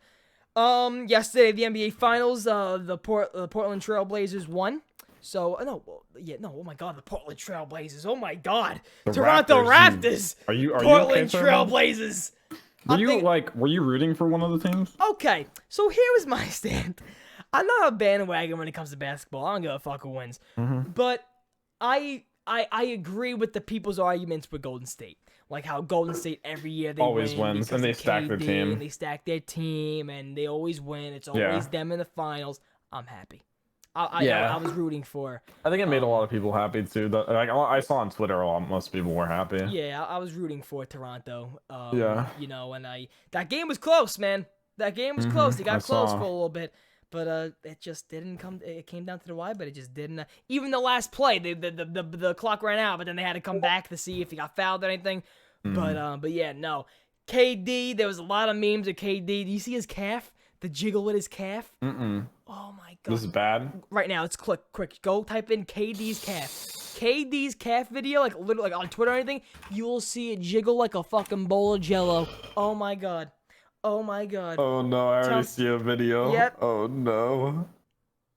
Yesterday the NBA Finals, the Portland Trail Blazers won. So oh my God, the Portland Trail Blazers. Oh my God, Toronto Raptors. Are you Portland okay, Trail Blazers. Were you rooting for one of the teams? Okay, so here is my stand. I'm not a bandwagon when it comes to basketball. I don't give a fuck who wins. But I agree with the people's arguments with Golden State. Like how Golden State every year they always wins, and they stack their team. And they stack their team, and they always win. It's always them in the finals. I'm happy. I was rooting for. I think it made a lot of people happy too. I saw on Twitter most people were happy. Yeah, I was rooting for Toronto. And that game was close, man. That game was close. They got close for a little bit, but it just didn't come. It came down to the wire, but it just didn't. Even the last play, the clock ran out, but then they had to come back to see if he got fouled or anything. But yeah, no. KD, there was a lot of memes of KD. Do you see his calf? The jiggle with his calf? Oh my God. This is bad. Right now, it's quick. Go type in KD's calf. KD's calf video, like literally like on Twitter or anything, you will see it jiggle like a fucking bowl of Jello. Oh my god. Oh my god. Oh no, I already see a video. Yep. Oh no.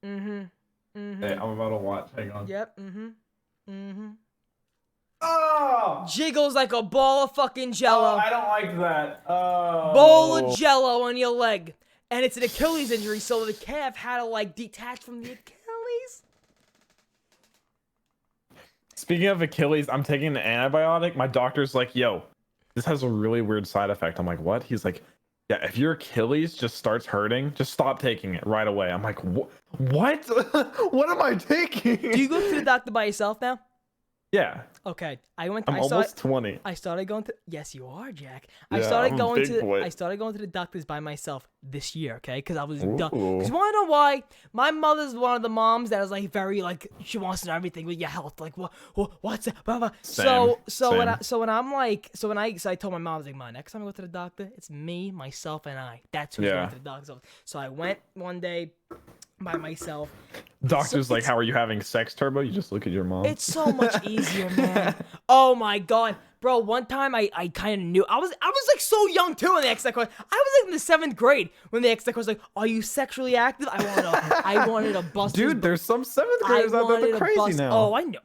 Hey, I'm about to watch. Hang on. Yep. Oh! Jiggles like a ball of fucking Jello. Oh, I don't like that. Oh. Bowl of Jello on your leg. And it's an Achilles injury, so the calf had to like detach from the Achilles. Speaking of Achilles, I'm taking an antibiotic. My doctor's like, yo, this has a really weird side effect. I'm like, what? He's like, yeah, if your Achilles just starts hurting, just stop taking it right away. I'm like, what? What am I taking? Do you go to the doctor by yourself now? Yeah. Okay, I'm almost 20. I started going to. Yes, you are, Jack. Yeah, I started I'm a going big to. boy. I started going to the doctors by myself this year. Okay, because I was done. Because you want to know why? My mother's one of the moms that is like very like she wants to know everything with your health. Like what's it? Blah, blah. So when I told my mom, I was like, Mom, next time I go to the doctor, it's me, myself, and I. That's who's going to the doctor's office. So I went one day by myself. Doctor's like, how are you having sex, Turbo? You just look at your mom. It's so much easier, man. Oh my god, bro! One time I kind of knew I was like so young too when they asked that question. I was like in the 7th grade when they asked that question. Like, are you sexually active? I wanted to bust. Dude, there's some 7th graders out there that are crazy now. Oh, I know.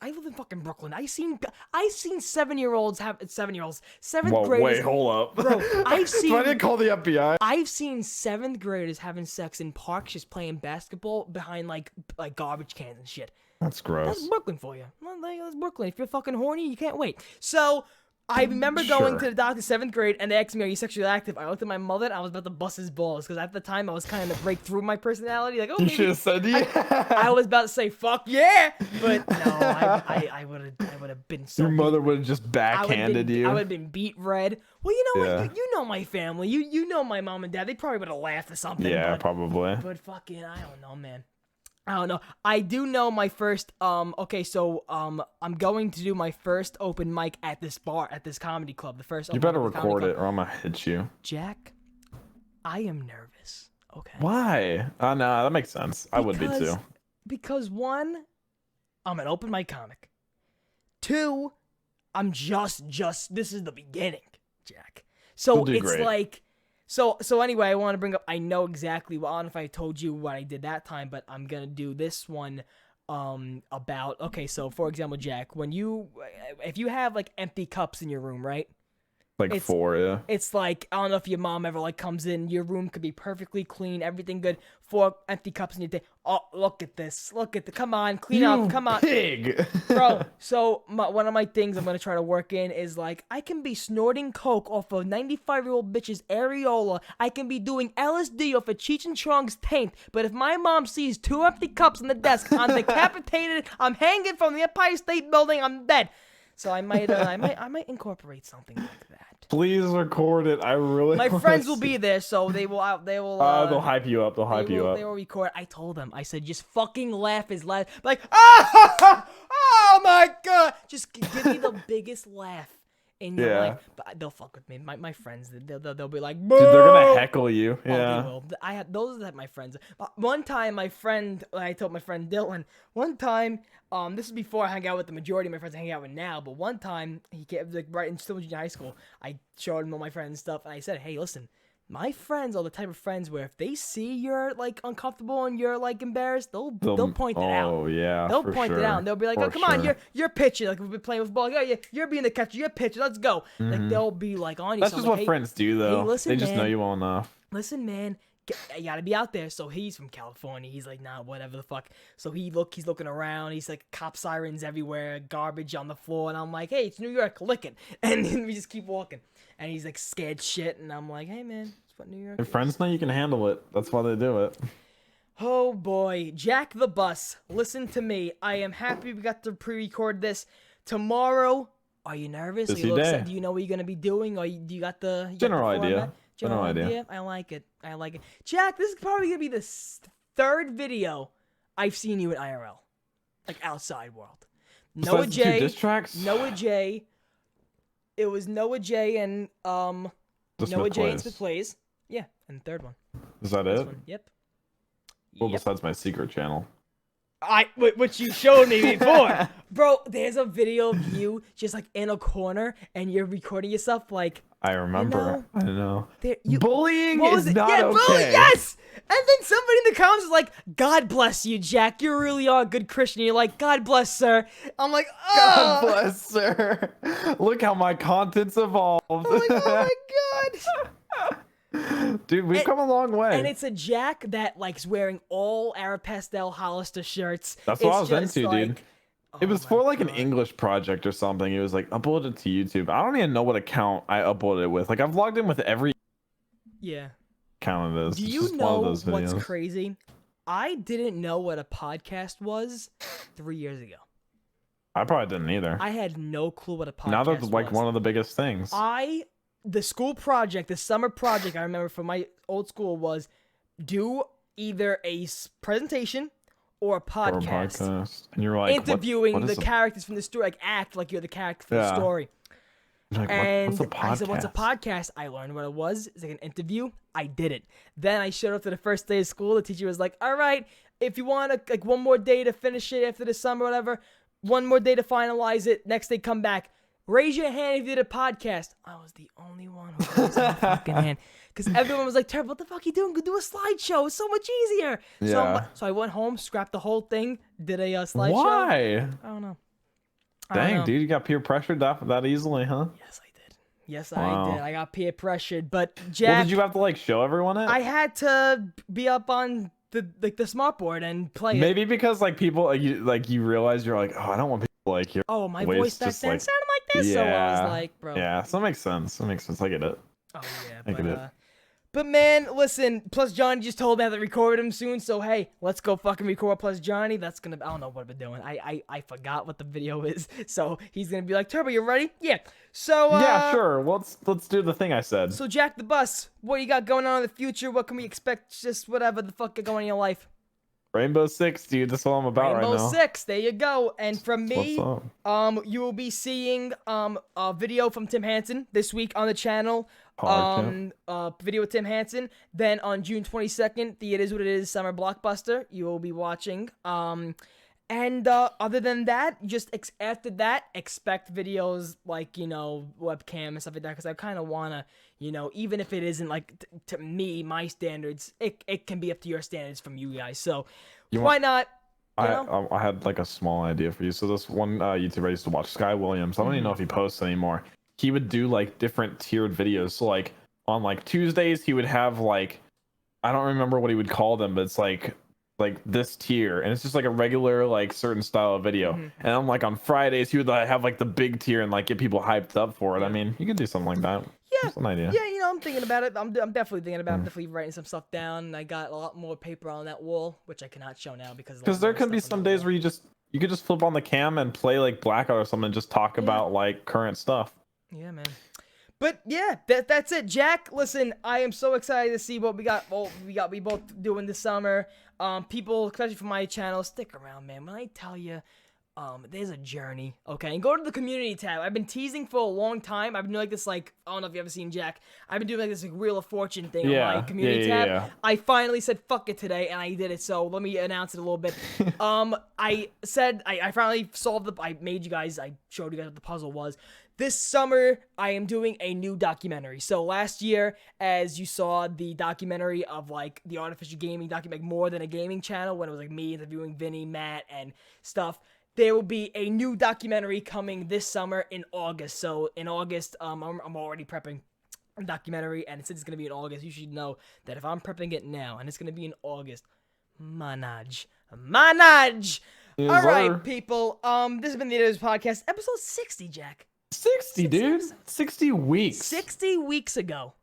I live in fucking Brooklyn. I seen 7-year-olds have 7-year-olds. 7th graders. Wait, hold up. Bro, I've seen. So I didn't call the FBI. I've seen 7th graders having sex in parks, just playing basketball behind like garbage cans and shit. That's gross. That's Brooklyn for you. That's Brooklyn. If you're fucking horny, you can't wait. So I remember going to the doctor 7th grade, and they asked me, "Are you sexually active?" I looked at my mother, and I was about to bust his balls because at the time I was kind of break through my personality. Like, oh, you should have said yeah. I was about to say fuck yeah, but no, I would have been so. Your mother would have just backhanded you. I would have been beat red. Well, you know what? You know my family. You know my mom and dad. They probably would have laughed or something. Yeah, probably. But fucking, I don't know, man. I don't know. I do know my first, okay, so, I'm going to do my first open mic at this bar, at this comedy club. The first You better record it or I'm gonna hit you. Jack, I am nervous. Okay. Why? No, that makes sense. I would be too. Because 1, I'm an open mic comic. 2, I'm just, this is the beginning, Jack. So it's great. like... So anyway, I want to bring up, I know exactly, well, I don't know if I told you what I did that time, but I'm going to do this one about, okay, so for example, Jack, if you have like empty cups in your room, right? Like 4, yeah. It's like, I don't know if your mom ever like comes in, your room could be perfectly clean, everything good, 4 empty cups in your day. Oh, look at this, come on, clean up, come on. Pig! Bro, so one of my things I'm going to try to work in is like, I can be snorting coke off of 95-year-old bitch's areola, I can be doing LSD off of Cheech and Chong's taint, but if my mom sees 2 empty cups on the desk, I'm decapitated, I'm hanging from the Empire State Building, I'm dead. So I might incorporate something like that. Please record it. I really. My friends will be there, so they will. They'll hype you up. They will record. I told them. I said, just fucking laugh as loud. Like, oh my god! Just give me the biggest laugh in your life. But they'll fuck with me. My friends, they'll be like, boo! Dude, they're gonna heckle you. Yeah. Oh, they will. Those are my friends. One time, I told my friend Dylan. One time. This is before I hung out with the majority of my friends I hang out with now, but one time, he came, like, right in still junior high school, I showed him all my friends and stuff, and I said, hey, listen, my friends are the type of friends where if they see you're, like, uncomfortable and you're, like, embarrassed, they'll point it out. Oh, yeah, they'll point it out, and they'll be like, come on, you're pitching, like, we've been playing with ball, like, oh, yeah, you're being the catcher, you're pitching, let's go. Like, they'll be, like, on you. That's just what friends do, though. Hey, listen, they just know you well enough. Listen, man. You gotta be out there. So he's from California. He's like, nah, whatever the fuck. So he's looking around. He's like, cop sirens everywhere, garbage on the floor. And I'm like, hey, it's New York, lick it. And then we just keep walking. And he's like scared shit. And I'm like, hey, man, it's what New York is. Friends know you can handle it. That's why they do it. Oh boy, Jack the Bus. Listen to me. I am happy we got to pre-record this. Tomorrow, are you nervous? Busy day. Do you know what you're gonna be doing? Or do you got the general idea? General idea. I like it. Jack, this is probably going to be the 3rd video I've seen you in IRL. Like, outside world. Noah J. Diss tracks? Noah J. It was Noah J. and, Noah J. and Smith Plays. Yeah, and the 3rd one. Is that it? Yep. Well, besides my secret channel. Which you showed me before. Bro, there's a video of you just like in a corner and you're recording yourself like, I remember. I know. Bullying what is was it? not yeah, okay. Bullying, yes! And then somebody in the comments was like, God bless you, Jack. You really are a good Christian. You're like, God bless, sir. I'm like, oh. God bless, sir. Look how my content's evolved. I'm like, oh my God. Dude, we've come a long way. And it's a Jack that likes wearing all Arab pastel Hollister shirts. That's what I was into, like, dude. It was for like an English project or something. It was like uploaded to YouTube. I don't even know what account I uploaded it with. Like I've logged in with every account of this. Do you know what's crazy? I didn't know what a podcast was 3 years ago. I probably didn't either. I had no clue what a podcast was. Now that's like one of the biggest things. The school project, the summer project I remember from my old school was do either a presentation or a podcast. And you're like interviewing the characters from the story, like act like you're the character from the story. Like, and what's a podcast? I said, what's a podcast? I learned what it was. It's like an interview. I did it. Then I showed up to the first day of school. The teacher was like, all right, if you want like one more day to finish it after the summer, whatever, one more day to finalize it. Next day, come back. Raise your hand if you did a podcast. I was the only one who raised my fucking hand. Because everyone was like, Turb, what the fuck are you doing? Go do a slideshow. It's so much easier. Yeah. So I went home, scrapped the whole thing, did a slideshow. Why? I don't know. Dang, dude, you got peer pressured that easily, huh? Yes, I did. Yes, I did. I got peer pressured. But Jack... Well, did you have to like show everyone it? I had to be up on the smart board and play it. Maybe because like people, you realize you're like, oh, I don't want people like your my voice back then sounded like this. Yeah. So I was like, bro. Yeah, so that makes sense. I get it. Oh, yeah. But man, listen, Plus Johnny just told me I have to record him soon, so hey, let's go fucking record Plus Johnny. That's gonna, I don't know what I've been doing. I forgot what the video is, so he's gonna be like, Turbo, you ready? Yeah. So yeah, sure. Let's do the thing I said. So Jack the Bus, what you got going on in the future? What can we expect? Just whatever the fuck going on in your life. Rainbow Six, dude. That's all I'm about right now. Rainbow Six, there you go. And from me, What's up? you will be seeing a video from Tim Hansen this week on the channel. Video with Tim Hansen. Then on June 22nd, the It Is What It Is Summer Blockbuster, you will be watching. And other than that, just after that, expect videos like, webcam and stuff like that, because I kind of want to, even if it isn't like to me, my standards, it can be up to your standards from you guys. So why not? I had like a small idea for you. So this one YouTuber I used to watch, Sky Williams, I don't even know if he posts anymore. He would do like different tiered videos. So like on like Tuesdays, he would have like, I don't remember what he would call them, but it's like this tier, and it's just like a regular like certain style of video. And then like on Fridays, he would have like the big tier and like get people hyped up for it. I mean, you could do something like that. Yeah, that's an idea. Yeah, I'm thinking about it. I'm definitely thinking about it. I'm definitely writing some stuff down. I got a lot more paper on that wall, which I cannot show now because there could be some days where you could just flip on the cam and play like Blackout or something and just talk about like current stuff. Yeah, man. But yeah, that's it, Jack. Listen, I am so excited to see what we got. We both doing this summer. People, especially from my channel, stick around, man. When I tell you, there's a journey, okay? And go to the community tab. I've been teasing for a long time. I've been doing like this, like, I don't know if you ever seen Jack. I've been doing like this like Wheel of Fortune thing on my community tab. Yeah. I finally said fuck it today, and I did it. So let me announce it a little bit. I said I finally solved I showed you guys what the puzzle was. This summer, I am doing a new documentary. So last year, as you saw the documentary of like the artificial gaming documentary, like More Than a Gaming channel, when it was like me interviewing Vinny, Matt, and stuff, there will be a new documentary coming this summer in August. So in August, I'm already prepping a documentary, and since it's going to be in August, you should know that if I'm prepping it now, and it's going to be in August, manage. Yes, All right, people. This has been the IIWII Podcast, episode 60, Jack. 60, dude. 60 weeks. 60 weeks ago,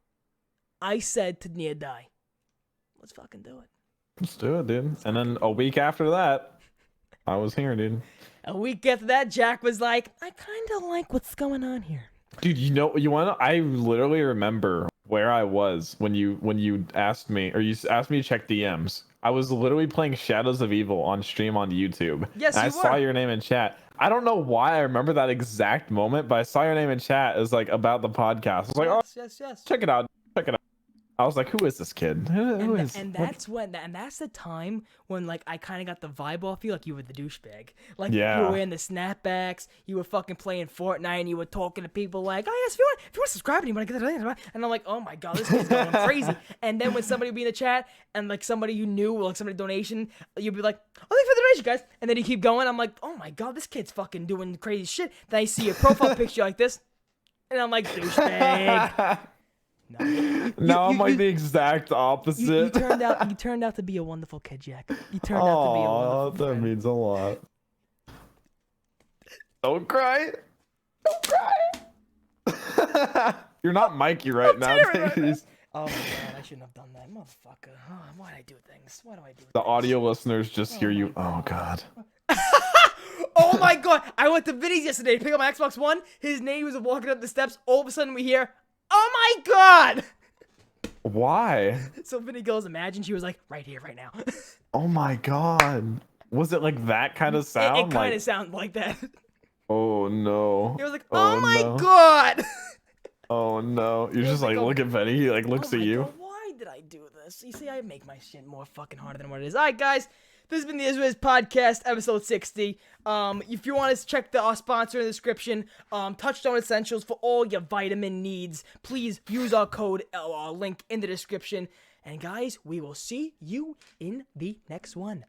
I said to Nia Die, let's fucking do it. Let's do it, dude. And then a week after that, I was here, dude. A week after that, Jack was like, I kind of like what's going on here. Dude, I literally remember where I was when you asked me, or you asked me to check DMs. I was literally playing Shadows of Evil on stream on YouTube. Yes, and I saw your name in chat. I don't know why I remember that exact moment, but I saw your name in chat as like about the podcast. I was like, yes. check it out. I was like, who is this kid? Who is? And that's that's the time when like I kind of got the vibe off you, like you were the douchebag. Like you Yeah. were wearing the snapbacks, you were fucking playing Fortnite, and you were talking to people like, oh yes, if you want to subscribe, and you want to get that, and I'm like, oh my god, this kid's going crazy. And then when somebody would be in the chat and like somebody you knew or like somebody donation, you'd be like, oh, thanks for the donation, guys. And then you keep going. I'm like, oh my god, this kid's fucking doing crazy shit. Then I see your profile picture like this, and I'm like, douchebag. No, I'm like the exact opposite. You turned out to be a wonderful kid, Jack. You turned out to be a wonderful that friend. means a lot. Don't cry. Don't cry. You're not Mikey right now. Take these. Oh my god, I shouldn't have done that, motherfucker. Oh, why do I do things? Why do I do The things? audio listeners just hear you. Oh god. Oh my god, I went to Vinny's yesterday to pick up my Xbox One. His name was walking up the steps. All of a sudden we hear, oh my god! Why? So Vinny goes, imagine she was like, right here, right now. Oh my god. Was it like that kind of sound? It kind of sounded like that. Oh no. He was like, oh my no. god! Oh no. You're He just was like, like, look at Benny. He like looks Oh at my you. God, why did I do this? You see, I make my shit more fucking harder than what it is. Alright, guys. This has been the IIWII Podcast, episode 60. If you want to check our sponsor in the description, Touchstone Essentials for all your vitamin needs. Please use our code, link in the description. And guys, we will see you in the next one.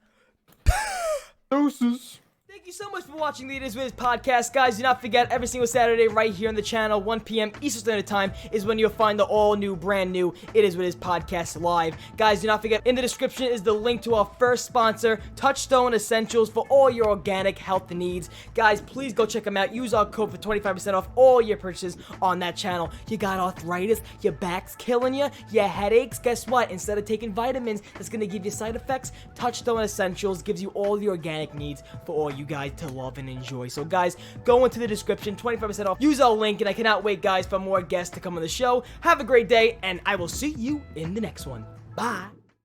Doses. Thank you so much for watching the IIWII Podcast. Guys, do not forget, every single Saturday right here on the channel, 1 p.m. Eastern Standard Time, is when you'll find the all-new, brand-new IIWII Podcast live. Guys, do not forget, in the description is the link to our first sponsor, Touchstone Essentials, for all your organic health needs. Guys, please go check them out. Use our code for 25% off all your purchases on that channel. You got arthritis, your back's killing you, your headaches. Guess what? Instead of taking vitamins that's going to give you side effects, Touchstone Essentials gives you all the organic needs for all you guys to love and enjoy. So guys, go into the description, 25% off. Use our link, and I cannot wait, guys, for more guests to come on the show. Have a great day, and I will see you in the next one. Bye.